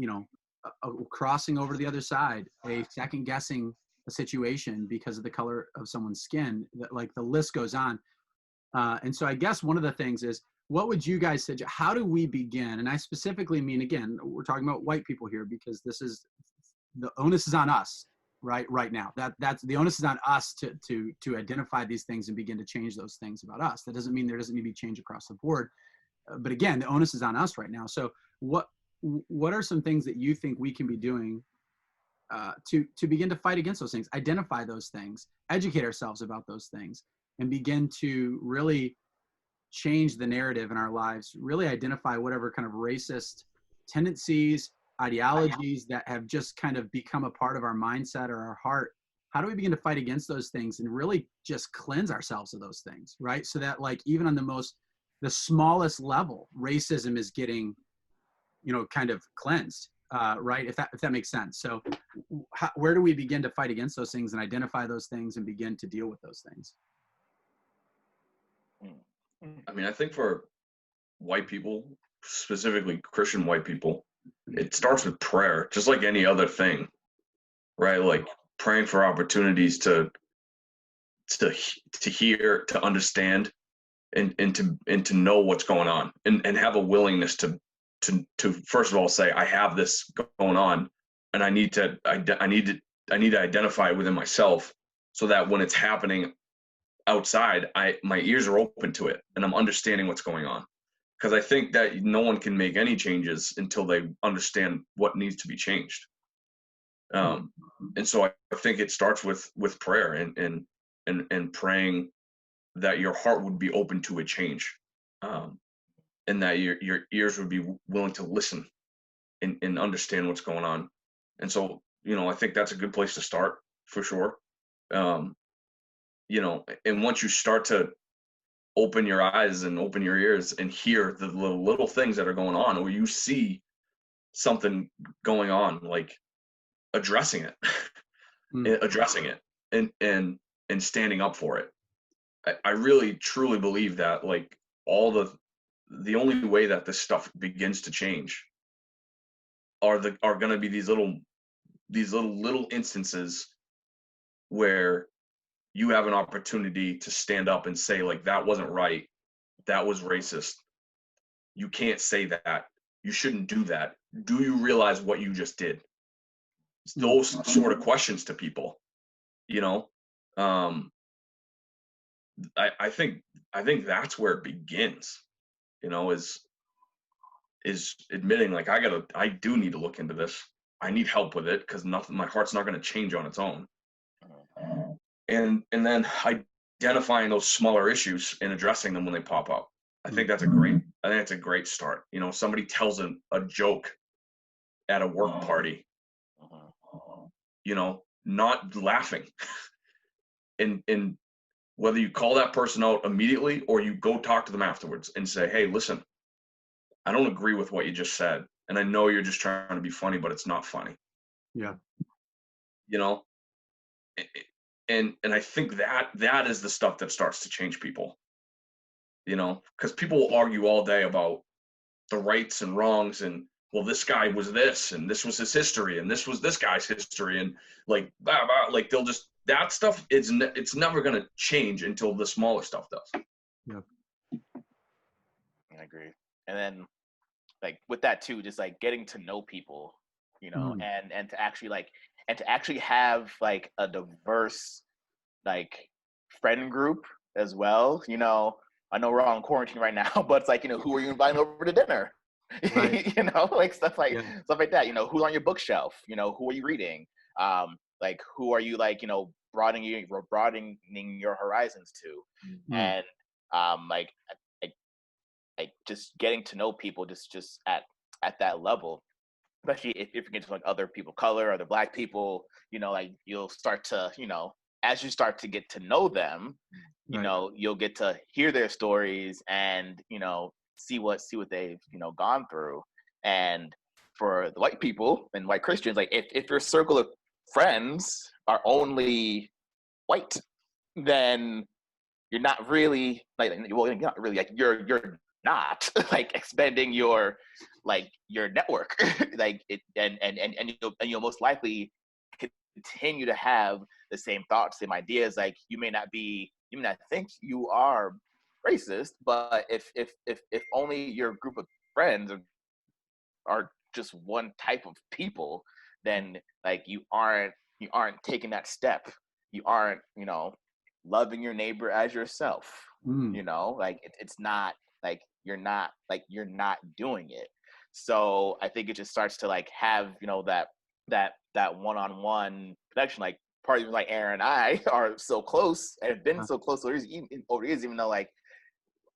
[SPEAKER 1] crossing over to the other side, a second guessing a situation because of the color of someone's skin, like the list goes on. And so I guess one of the things is, what would you guys suggest? How do we begin? And I specifically mean, again, we're talking about white people here because the onus is on us, right now. That's the onus is on us to identify these things and begin to change those things about us. That doesn't mean there doesn't need to be change across the board. But again, the onus is on us right now. So what are some things that you think we can be doing to begin to fight against those things, identify those things, educate ourselves about those things, and begin to really change the narrative in our lives, really identify whatever kind of racist tendencies, ideologies that have just kind of become a part of our mindset or our heart? How do we begin to fight against those things and really just cleanse ourselves of those things, right? So that like even on the smallest level, racism is getting, kind of cleansed, right? If that makes sense. So where do we begin to fight against those things and identify those things and begin to deal with those things?
[SPEAKER 2] I mean, I think for white people, specifically Christian white people, it starts with prayer, just like any other thing, right? Like praying for opportunities to hear, to understand, and to know what's going on, and have a willingness to first of all say, I have this going on, and I need to identify it within myself, so that when it's happening outside, my ears are open to it and I'm understanding what's going on. Because I think that no one can make any changes until they understand what needs to be changed. And so I think it starts with prayer and praying that your heart would be open to a change, and that your ears would be willing to listen and understand what's going on. And so, I think that's a good place to start for sure. And once you start to open your eyes and open your ears and hear the little things that are going on, or you see something going on, like addressing it, and standing up for it. I really truly believe that like the only way that this stuff begins to change are going to be these little these little instances where you have an opportunity to stand up and say, like, that wasn't right, that was racist, you can't say that, you shouldn't do that, do you realize what you just did? It's those sort of questions to people, you know. I think that's where it begins, you know, is admitting, like, I do need to look into this, I need help with it, because my heart's not going to change on its own. And then identifying those smaller issues and addressing them when they pop up. I think that's a great start. You know, somebody tells a joke at a work party, you know, not laughing. and whether you call that person out immediately or you go talk to them afterwards and say, hey, listen, I don't agree with what you just said, and I know you're just trying to be funny, but it's not funny.
[SPEAKER 1] Yeah.
[SPEAKER 2] You know, and I think that is the stuff that starts to change people. You know, because people will argue all day about the rights and wrongs, and, well, this guy was this, and this was his history, and this was this guy's history, and like, blah, blah, like, they'll just, that stuff, it's never going to change until the smaller stuff does.
[SPEAKER 1] Yeah.
[SPEAKER 3] I agree. And then, like, with that too, just like getting to know people, you know, and to actually have like a diverse, like, friend group as well. You know, I know we're all in quarantine right now, but it's like, you know, who are you inviting over to dinner?
[SPEAKER 1] Right.
[SPEAKER 3] You know, like stuff like that. You know, who's on your bookshelf? You know, who are you reading? Like, who are you, like, you know, broadening your horizons to? And like just getting to know people just at that level, especially if you get to like other people of color, other Black people, you know, like, you'll start to, you know, as you start to get to know them, you know, you'll get to hear their stories and, you know, see what they've, you know, gone through. And for the white people and white Christians, like, if your circle of friends are only white, then you're not really like, well, you're not really, like, you're not like expanding your network, like it, and you'll most likely continue to have the same thoughts, same ideas. Like, you may not think you are racist, but if only your group of friends are just one type of people, then, like, you aren't taking that step. You aren't, you know, loving your neighbor as yourself. You know, like, it's not like you're not doing it. So I think it just starts to, like, have, you know, that one-on-one connection. Like, part of, like, Aaron and I are so close and have been so close over the years, even though, like,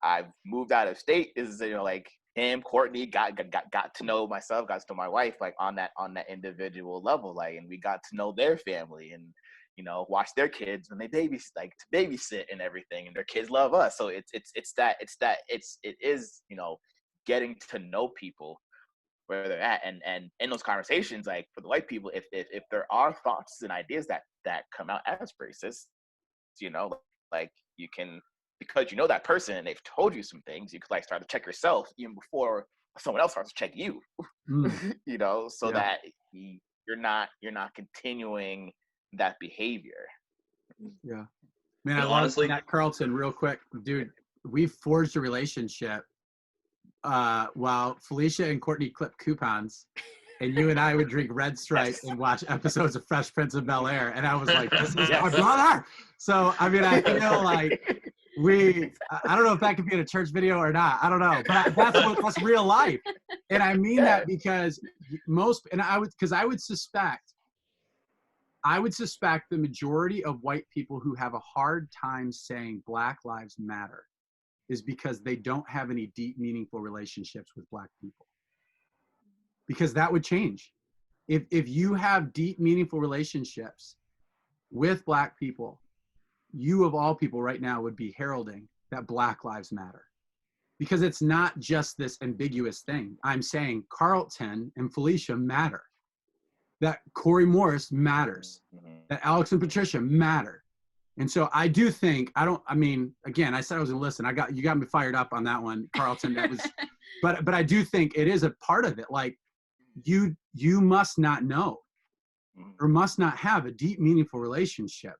[SPEAKER 3] I've moved out of state, is, you know, like, him, Kortney, got to know myself, got to know my wife, like, on that individual level, like, and we got to know their family, and, you know, watch their kids when they babysit and everything, and their kids love us. So it is, you know, getting to know people where they're at, and in those conversations, like, for the white people, if there are thoughts and ideas that come out as racist, you know, like, you can, because you know that person and they've told you some things, you could, like, start to check yourself even before someone else starts to check you. You know, so that you're not continuing that behavior.
[SPEAKER 1] Yeah, man, I
[SPEAKER 2] honestly,
[SPEAKER 1] love that, Carlton. Real quick, dude, we forged a relationship while Felicia and Kortney clipped coupons, and you and I would drink Red Stripe and watch episodes of Fresh Prince of Bel-Air, and I was like, this is my brother. So I mean, I feel like I don't know if that could be in a church video or not, I don't know, but that's real life. And I mean that because I would suspect the majority of white people who have a hard time saying Black Lives Matter is because they don't have any deep, meaningful relationships with Black people. Because that would change. If you have deep, meaningful relationships with Black people, you of all people right now would be heralding that Black Lives Matter. Because it's not just this ambiguous thing. I'm saying Carlton and Felicia matter. That Corey Morris matters, that Alex and Patricia matter. And so I do think, again, I said I was gonna listen. You got me fired up on that one, Carlton. That was, but I do think it is a part of it. Like, you must not know or must not have a deep, meaningful relationship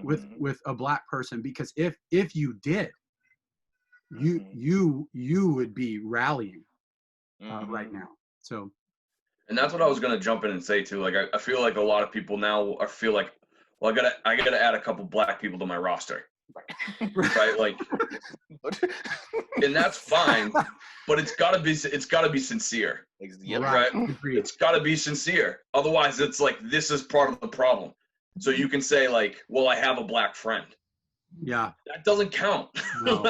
[SPEAKER 1] with a Black person, because if you did, you would be rallying right now. So,
[SPEAKER 2] and that's what I was gonna jump in and say too. Like I feel like a lot of people now feel like, well, I gotta add a couple Black people to my roster, right? Like, and that's fine, but it's gotta be sincere, right? It's gotta be sincere. Otherwise, it's like, this is part of the problem. So you can say like, well, I have a Black friend.
[SPEAKER 1] Yeah,
[SPEAKER 2] that doesn't count.
[SPEAKER 1] No.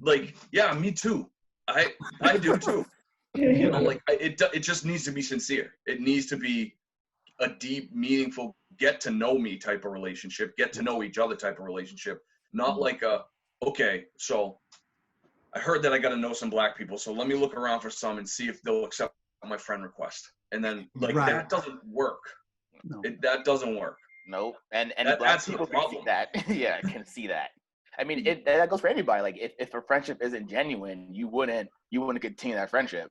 [SPEAKER 2] like, yeah, me too. I do too. You know, like it just needs to be sincere. It needs to be a deep, meaningful, get to know me type of relationship, get to know each other type of relationship. Not like okay, so I heard that I got to know some Black people, so let me look around for some and see if they'll accept my friend request. And then that doesn't work.
[SPEAKER 1] No.
[SPEAKER 2] That doesn't work.
[SPEAKER 3] Nope. And
[SPEAKER 2] that's
[SPEAKER 3] Black people
[SPEAKER 2] the
[SPEAKER 3] can see
[SPEAKER 2] problem.
[SPEAKER 3] that. Yeah, can see that. I mean, that goes for anybody. Like, if a friendship isn't genuine, you wouldn't continue that friendship.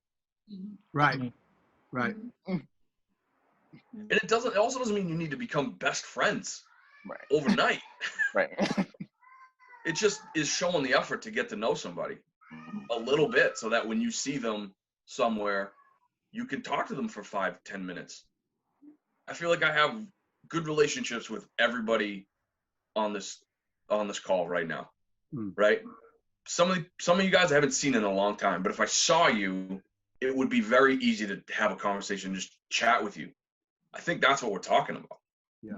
[SPEAKER 1] Right.
[SPEAKER 2] And it also doesn't mean you need to become best friends overnight.
[SPEAKER 3] Right.
[SPEAKER 2] It just is showing the effort to get to know somebody a little bit, so that when you see them somewhere, you can talk to them for 5-10 minutes. I feel like I have good relationships with everybody on this call right now. Right? Some of you guys I haven't seen in a long time, but if I saw you, it would be very easy to have a conversation, just chat with you. I think that's what we're talking about.
[SPEAKER 1] Yeah.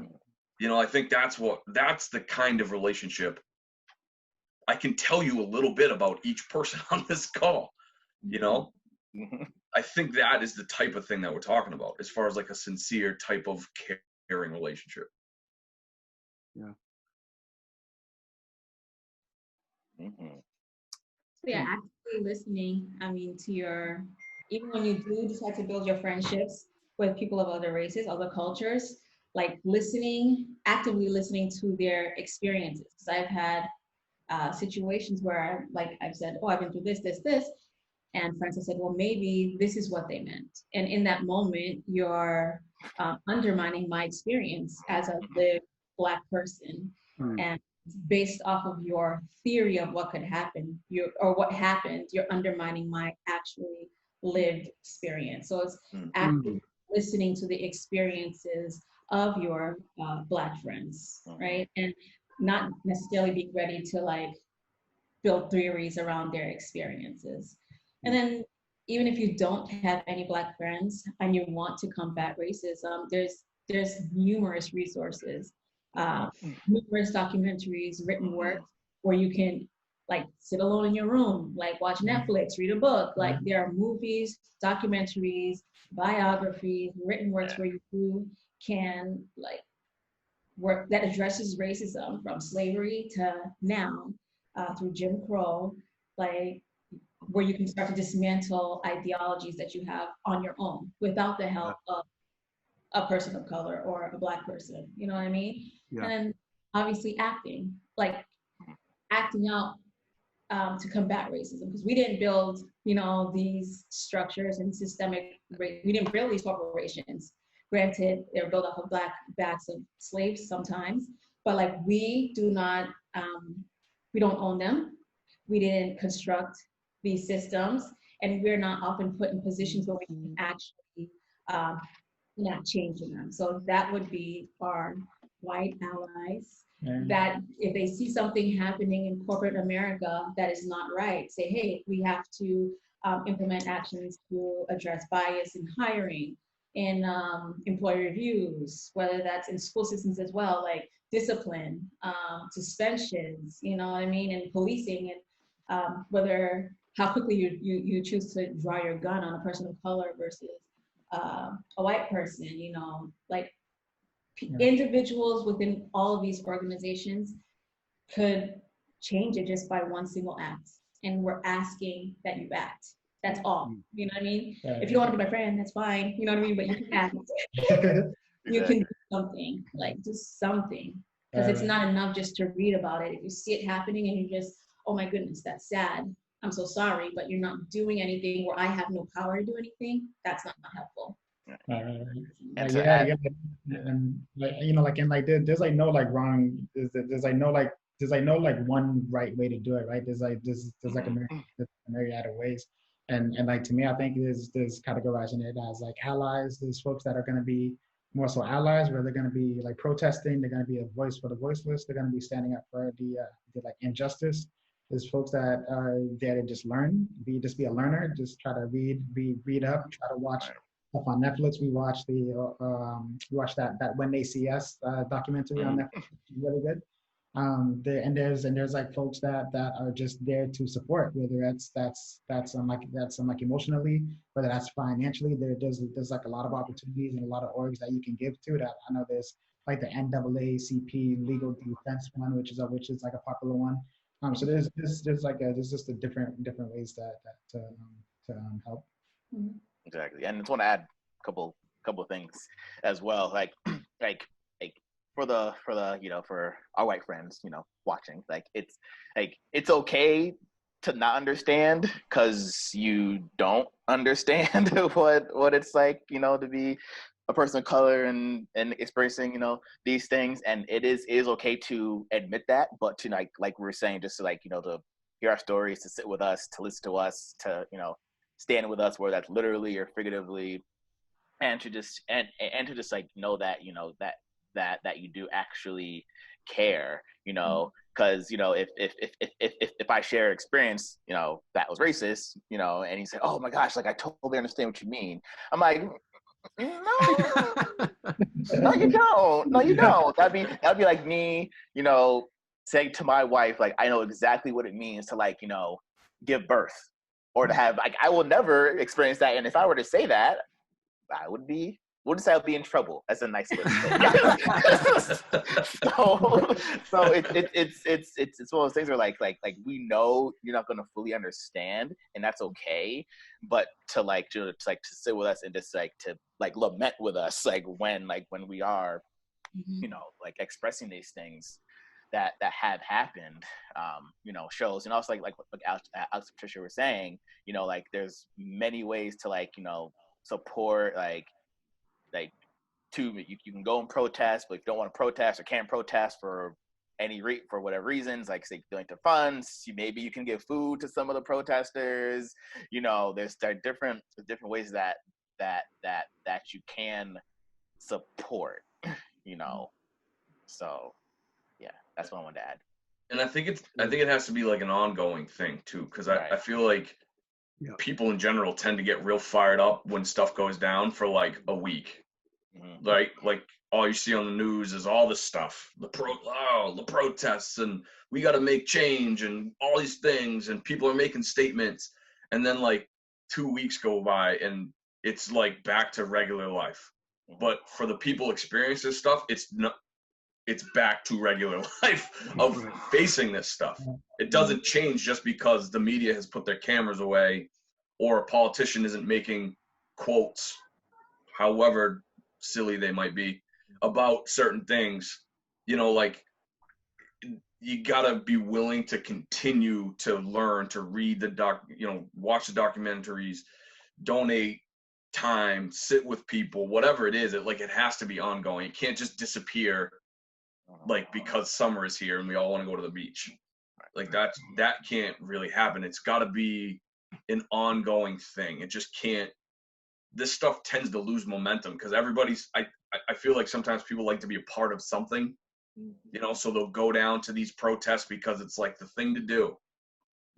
[SPEAKER 2] You know, I think that's the kind of relationship. I can tell you a little bit about each person on this call, you know? I think that is the type of thing that we're talking about, as far as like a sincere type of caring relationship.
[SPEAKER 1] Yeah.
[SPEAKER 5] Yeah, actively listening. I mean, even when you do decide to build your friendships with people of other races, other cultures, like actively listening to their experiences. Because I've had situations where I've said, oh, I've been through this, and friends have said, well, maybe this is what they meant. And in that moment, you're undermining my experience as a lived Black person. And based off of your theory of what could happen, or what happened, you're undermining my actually lived experience. So it's actively listening to the experiences of your Black friends, right? And not necessarily being ready to build theories around their experiences. And then even if you don't have any Black friends and you want to combat racism, there's numerous resources, numerous documentaries, written work, where you can sit alone in your room, watch Netflix, read a book. There are movies, documentaries, biographies, written works where you can work that addresses racism from slavery to now, through Jim Crow, where you can start to dismantle ideologies that you have on your own without the help of a person of color or a Black person. You know what I mean?
[SPEAKER 1] Yeah.
[SPEAKER 5] And then obviously acting out to combat racism, because we didn't build, these structures and we didn't build these corporations. Granted, they're built off of Black backs of slaves sometimes, but we do not, we don't own them. We didn't construct these systems, and we're not often put in positions where we can actually not changing them. So that would be our white allies, that if they see something happening in corporate America that is not right, say, hey, we have to implement actions to address bias in hiring, in employee reviews, whether that's in school systems as well, discipline, suspensions, you know what I mean, and policing, and how quickly you choose to draw your gun on a person of color versus a white person, individuals within all of these organizations could change it just by one single act. And we're asking that you act. That's all. You know what I mean? If you want to be my friend, that's fine. You know what I mean? But you can act. You can do something, just something. Because it's not enough just to read about it. If you see it happening and you just, oh my goodness, that's sad, I'm so sorry, but you're not doing anything, where I have no power to do anything, that's not helpful.
[SPEAKER 3] And to
[SPEAKER 4] yeah,
[SPEAKER 3] add,
[SPEAKER 4] yeah, and like like and like there's like no like wrong. There's like no like there's like no like one right way to do it, right? There's like a myriad of ways, and like to me, I think there's categorizing it as like allies. There's folks that are going to be more so allies, where they're going to be like protesting. They're going to be a voice for the voiceless. They're going to be standing up for the like injustice. There's folks that are there to just learn, just be a learner, just try to read up, try to watch stuff on Netflix. We watched that When They See Us documentary on Netflix, which is really good. There's like folks that are just there to support, whether that's like emotionally, whether that's financially. There's like a lot of opportunities and a lot of orgs that you can give to that. I know there's like the NAACP Legal Defense Fund, which is like a popular one. So there's just a different ways to help.
[SPEAKER 3] exactly, and I just want to add a couple things as well, like like for the for our white friends watching, it's okay to not understand because you don't understand what it's like to be a person of color and experiencing these things, and it is okay to admit that, but to like we were saying, just to to hear our stories, to sit with us, to listen to us, to stand with us, whether that's literally or figuratively, and to just to just like know that that you do actually care, because if I share experience that was racist, and he said, oh my gosh, like I totally understand what you mean, I'm like, no, no, you don't. No, you don't. That'd be like me, saying to my wife, like, I know exactly what it means to give birth, or to have I will never experience that. And if I were to say that, I wouldn't say I'd be in trouble. That's a nice way to say it. so it's one of those things where like we know you're not gonna fully understand, and that's okay. But to sit with us and just to lament with us when we are expressing these things that have happened, shows. And also like Alex and Patricia were saying, there's many ways to support, you can go and protest, but if you don't want to protest or can't protest for for whatever reasons, like say donate to funds, maybe you can give food to some of the protesters. There's different ways that you can support. So yeah, that's what I wanted to add.
[SPEAKER 2] And I think it has to be like an ongoing thing too, because I feel like people in general tend to get real fired up when stuff goes down for like a week. Like all you see on the news is all this stuff, the protests, and we got to make change and all these things, and people are making statements, and then like 2 weeks go by and it's like back to regular life. But for the people experiencing this stuff, it's back to regular life of facing this stuff. It doesn't change just because the media has put their cameras away or a politician isn't making quotes, however silly they might be, about certain things. Like, you gotta be willing to continue to learn, to read watch the documentaries, donate time, sit with people, whatever it is. It has to be ongoing. It can't just disappear because summer is here and we all want to go to the beach. That can't really happen. It's got to be an ongoing thing. It just can't. This stuff tends to lose momentum because I feel like sometimes people like to be a part of something, so they'll go down to these protests because it's like the thing to do.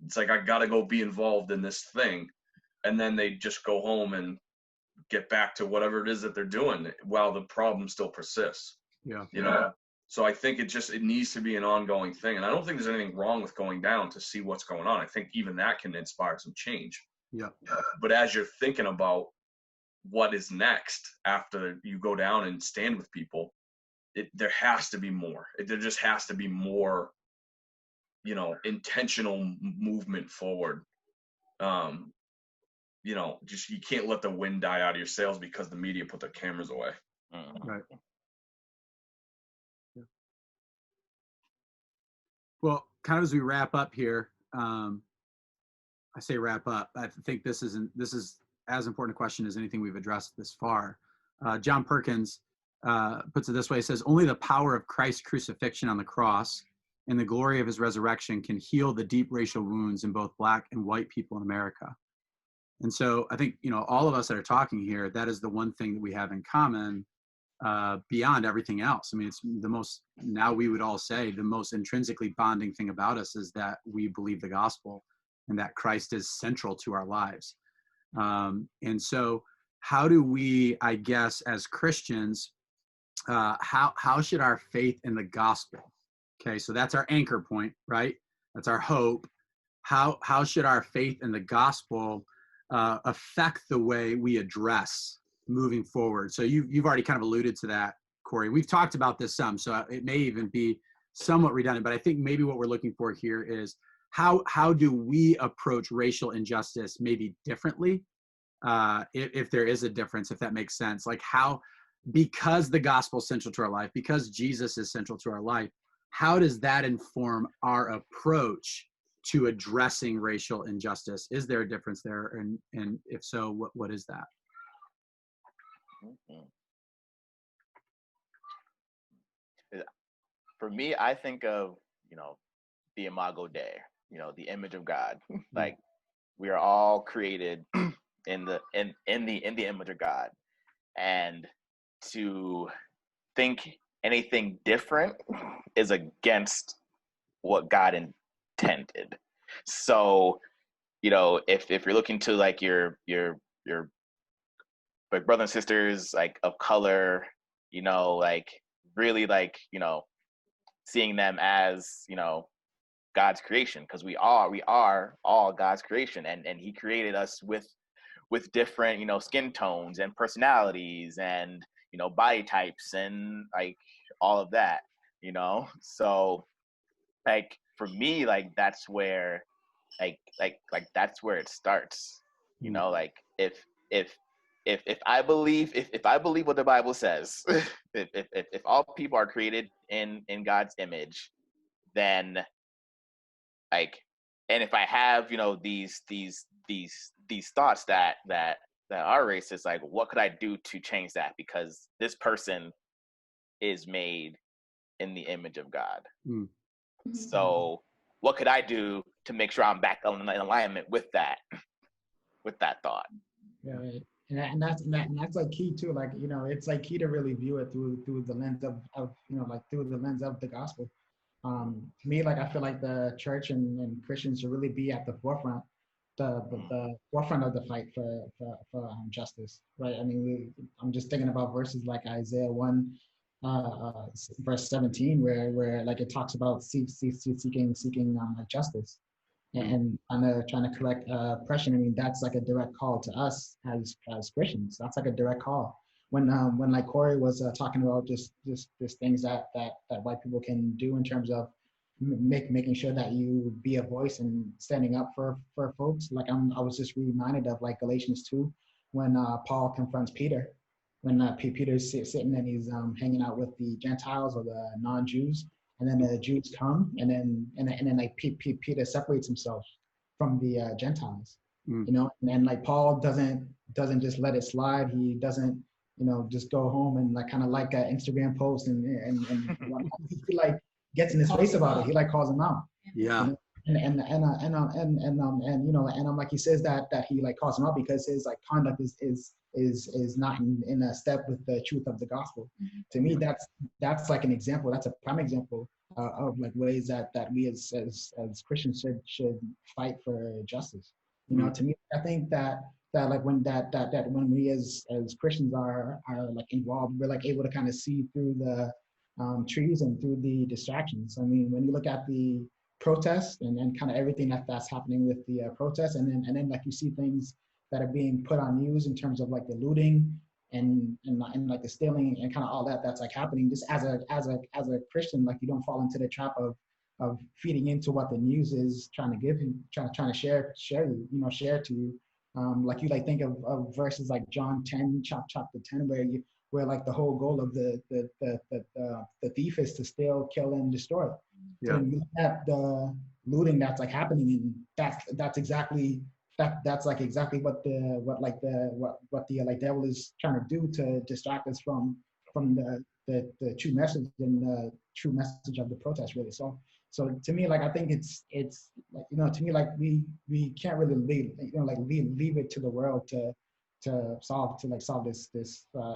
[SPEAKER 2] It's like, I got to go be involved in this thing. And then they just go home and get back to whatever it is that they're doing while the problem still persists.
[SPEAKER 1] Yeah.
[SPEAKER 2] So I think it needs to be an ongoing thing. And I don't think there's anything wrong with going down to see what's going on. I think even that can inspire some change.
[SPEAKER 1] Yeah.
[SPEAKER 2] But as you're thinking about what is next after you go down and stand with people, there has to be more. There just has to be more, intentional movement forward. Just, you can't let the wind die out of your sails because the media put their cameras away.
[SPEAKER 1] Right. Yeah. Well, kind of as we wrap up here, I say wrap up. I think this is as important a question as anything we've addressed this far. John Perkins puts it this way. He says, only the power of Christ's crucifixion on the cross and the glory of his resurrection can heal the deep racial wounds in both Black and white people in America. And so I think, all of us that are talking here, that is the one thing that we have in common beyond everything else. I mean, it's the most, now we would all say, the most intrinsically bonding thing about us is that we believe the gospel and that Christ is central to our lives. And so how do we, I guess, as Christians, how should our faith in the gospel, okay, so that's our anchor point, right? That's our hope. How should our faith in the gospel affect the way we address moving forward? So you've already kind of alluded to that, Corey. We've talked about this some, so it may even be somewhat redundant, but I think maybe what we're looking for here is how do we approach racial injustice maybe differently, if there is a difference, if that makes sense. Like because the gospel is central to our life, because Jesus is central to our life, how does that inform our approach to addressing racial injustice? Is there a difference there? And if so, what is that?
[SPEAKER 3] For me, I think of, the imago Dei, the image of God. Like, we are all created in the image of God. And to think anything different is against what God intended. So, if you're looking to like your like brothers and sisters like of color, like really like, seeing them as, God's creation, because we are all God's creation, and he created us with different, skin tones and personalities and, body types and like all of that, so like for me, like that's where like that's where it starts, like if I believe what the Bible says, if all people are created in God's image, then like, and if I have these thoughts that are racist, like what could I do to change that? Because this person is made in the image of God. So what could I do to make sure I'm back in alignment with that thought?
[SPEAKER 4] Right. And that's like key too. Like, it's like key to really view it through the lens of like through the lens of the gospel. To me, like, I feel like the church and Christians should really be at the forefront, the forefront of the fight for justice, right? I mean, I'm just thinking about verses like Isaiah 1, verse 17, where like it talks about seeking like justice and trying to correct oppression. I mean, that's like a direct call to us as Christians. That's like a direct call. When like Corey was talking about just things that white people can do in terms of making sure that you be a voice and standing up for folks. Like I was just reminded of like Galatians 2, when Paul confronts Peter, when Peter's sitting and he's hanging out with the Gentiles or the non-Jews, and then the Jews come, and then like Peter separates himself from the Gentiles, and like Paul doesn't just let it slide. He doesn't just go home and like kind of like an Instagram post and he like gets in his face about it. He like calls him out.
[SPEAKER 1] Yeah.
[SPEAKER 4] And like he says that he like calls him out because his like conduct is not in a step with the truth of the gospel. To me, that's like an example. That's a prime example of like ways that we as Christians should fight for justice. To me, I think that like when when we as Christians are like involved, we're like able to kind of see through the trees and through the distractions. I mean, when you look at the protests and kind of everything that's happening with the protests, and then like you see things that are being put on news in terms of like the looting and like the stealing and kind of all that's like happening. Just as a Christian, like you don't fall into the trap of feeding into what the news is trying to give you, trying to share to you. Like you like think of verses like John 10, chapter 10, where like the whole goal of the thief is to steal, kill, and destroy. Yeah. So when you look at the looting that's like happening, and that's exactly that's like exactly what the like devil is trying to do to distract us from the true message and the true message of the protest, really. So to me, like, I think it's like, to me, like, we can't really leave it to the world to solve this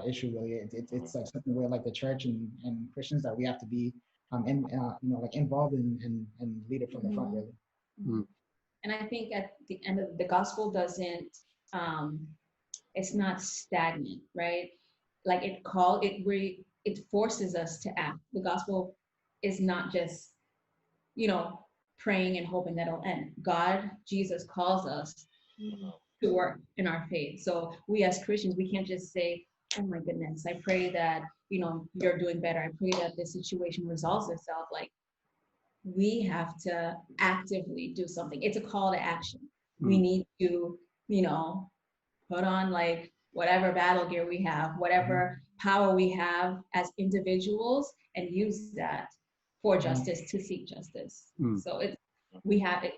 [SPEAKER 4] issue, really. It's like something where, like, the church and Christians, that we have to be like involved and lead it from the front, really.
[SPEAKER 1] Mm-hmm.
[SPEAKER 5] And I think at the end of the gospel doesn't, it's not stagnant, right? Like, it forces us to act. The gospel is not just, praying and hoping that it'll end. God, Jesus calls us to work in our faith. So we as Christians, we can't just say, oh my goodness, I pray that, you're doing better. I pray that this situation resolves itself. Like, we have to actively do something. It's a call to action. We need to, put on, like, whatever battle gear we have, whatever power we have as individuals, and use that for justice, to seek justice. So it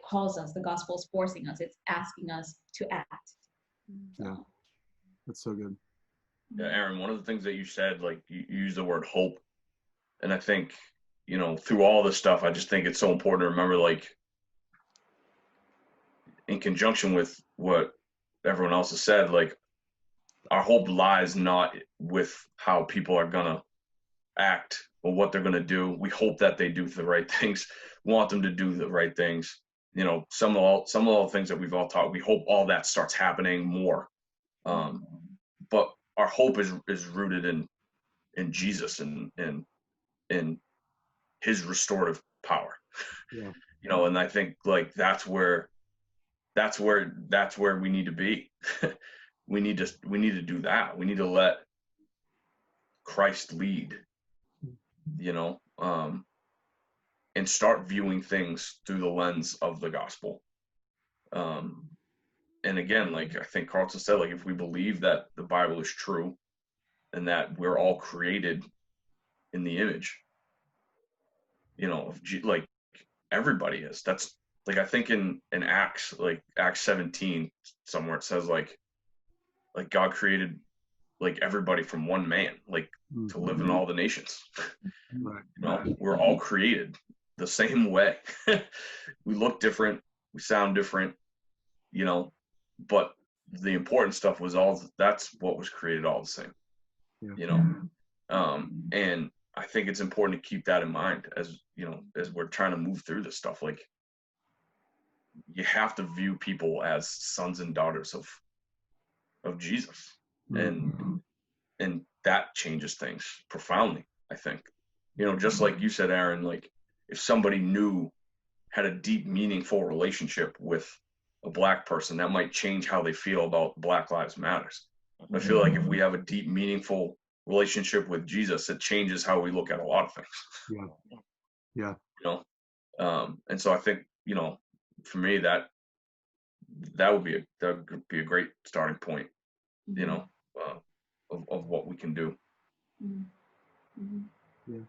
[SPEAKER 5] calls us, the gospel is forcing us, it's asking us to act.
[SPEAKER 1] Yeah, that's so good.
[SPEAKER 2] Yeah, Aaron, one of the things that you said, like, you used the word hope. And I think, through all this stuff, I just think it's so important to remember, like, in conjunction with what everyone else has said, like, our hope lies not with how people are going to act or what they're going to do. We hope that they do the right things. We want them to do the right things. Some of the things that we've all taught, we hope all that starts happening more. But our hope is rooted in Jesus and in his restorative power.
[SPEAKER 1] Yeah.
[SPEAKER 2] And I think, like, that's where we need to be. we need to do that. We need to let Christ lead, and start viewing things through the lens of the gospel. And again, like, I think Carlton said, like, if we believe that the Bible is true and that we're all created in the image, like, everybody is. That's, like, I think in Acts 17, somewhere it says, like God created, like, everybody from one man, like, to live in all the nations.
[SPEAKER 1] Right.
[SPEAKER 2] We're all created the same way. We look different, we sound different, but the important stuff was that's what was created all the same. And I think it's important to keep that in mind as we're trying to move through this stuff. Like, you have to view people as sons and daughters of Jesus. And that changes things profoundly, I think. Just like you said, Aaron, like, if somebody had a deep, meaningful relationship with a Black person, that might change how they feel about Black Lives Matters. I feel like if we have a deep, meaningful relationship with Jesus, it changes how we look at a lot of things.
[SPEAKER 1] Yeah.
[SPEAKER 2] And so I think, for me, that would be a great starting point, of what we can do.
[SPEAKER 1] Yeah.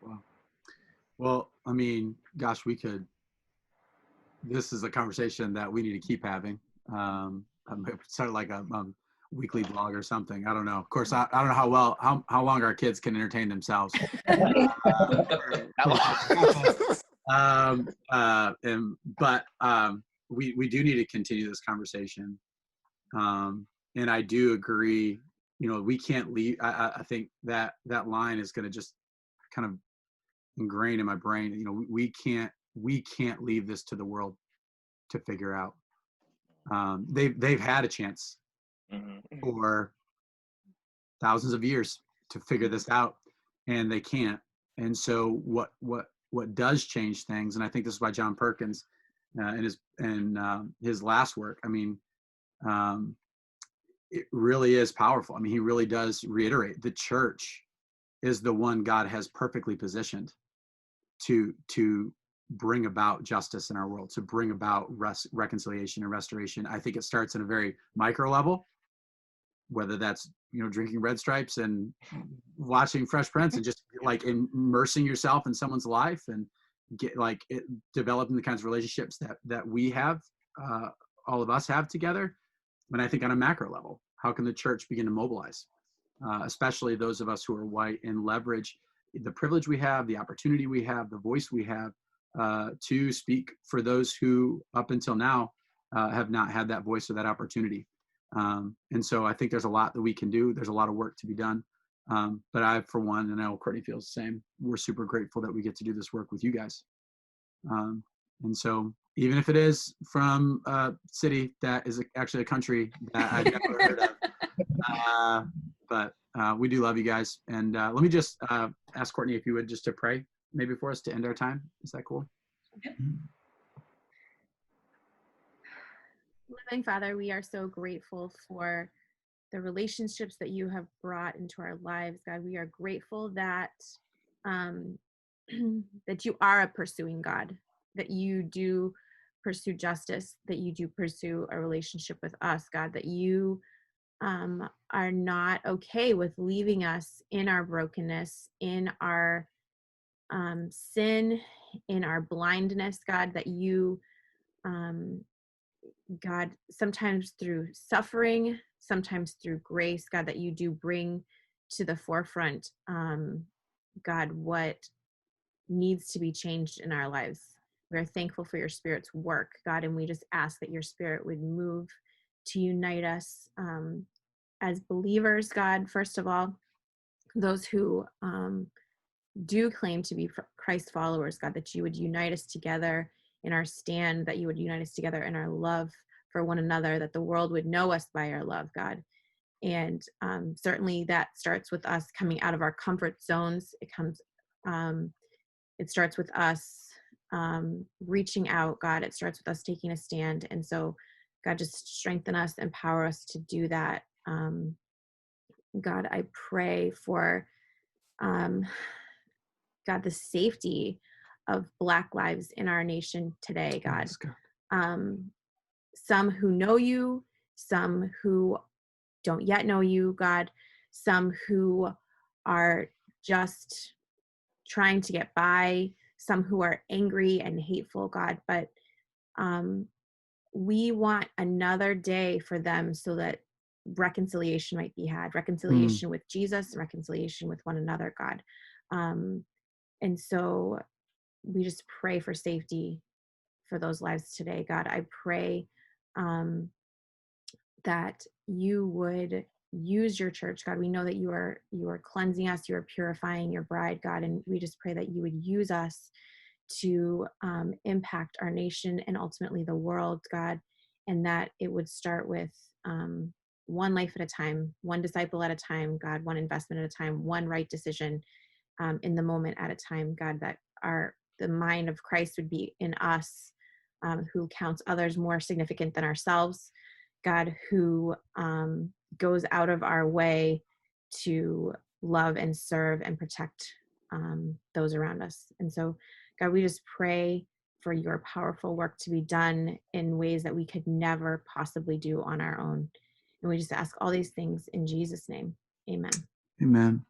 [SPEAKER 1] Wow. Well, I mean, gosh, this is a conversation that we need to keep having. Start like a weekly blog or something. I don't know. Of course, I don't know how long our kids can entertain themselves. But we do need to continue this conversation. And I do agree, we can't leave. I think that line is going to just kind of ingrain in my brain. We can't leave this to the world to figure out. They've had a chance for thousands of years to figure this out, and they can't. And so what does change things, and I think this is why John Perkins in his last work, I mean, it really is powerful. I mean, he really does reiterate the church is the one God has perfectly positioned to bring about justice in our world, to bring about reconciliation and restoration. I think it starts in a very micro level, whether that's, drinking Red Stripes and watching Fresh Prince and just like immersing yourself in someone's life and developing the kinds of relationships that we have all of us have together. But I think on a macro level, how can the church begin to mobilize, especially those of us who are white, and leverage the privilege we have, the opportunity we have, the voice we have to speak for those who up until now have not had that voice or that opportunity. And so I think there's a lot that we can do. There's a lot of work to be done. But I, for one, and I know Kortney feels the same, we're super grateful that we get to do this work with you guys. And so even if it is from a city that is actually a country that I've never heard of, but we do love you guys. And let me just ask Kortney if you would just to pray maybe for us to end our time. Is that cool?
[SPEAKER 5] Yep.
[SPEAKER 6] Living Father, we are so grateful for the relationships that you have brought into our lives, God. We are grateful that that you are a pursuing God, that you do pursue justice, that you do pursue a relationship with us, God, that you are not okay with leaving us in our brokenness, in our sin, in our blindness, God, that you, God, sometimes through suffering, sometimes through grace, God, that you do bring to the forefront, God, what needs to be changed in our lives. We are thankful for your Spirit's work, God, and we just ask that your Spirit would move to unite us as believers, God, first of all, those who do claim to be Christ followers, God, that you would unite us together in our stand, that you would unite us together in our love for one another, that the world would know us by our love, God. And certainly that starts with us coming out of our comfort zones. It starts with us reaching out, God. It starts with us taking a stand. And so, God, just strengthen us, empower us to do that. God, I pray for, God, the safety of Black lives in our nation today, God. Some who know you, some who don't yet know you, God, some who are just trying to get by, some who are angry and hateful, God, but we want another day for them so that reconciliation might be had, reconciliation with Jesus, reconciliation with one another, God. And so we just pray for safety for those lives today, God. I pray that you would use your church, God. We know that you are cleansing us, you are purifying your bride, God, and we just pray that you would use us to impact our nation and ultimately the world, God, and that it would start with one life at a time, one disciple at a time, God, one investment at a time, one right decision in the moment at a time, God, that the mind of Christ would be in us, who counts others more significant than ourselves, God, who goes out of our way to love and serve and protect those around us. And so, God, we just pray for your powerful work to be done in ways that we could never possibly do on our own. And we just ask all these things in Jesus' name. Amen.
[SPEAKER 1] Amen.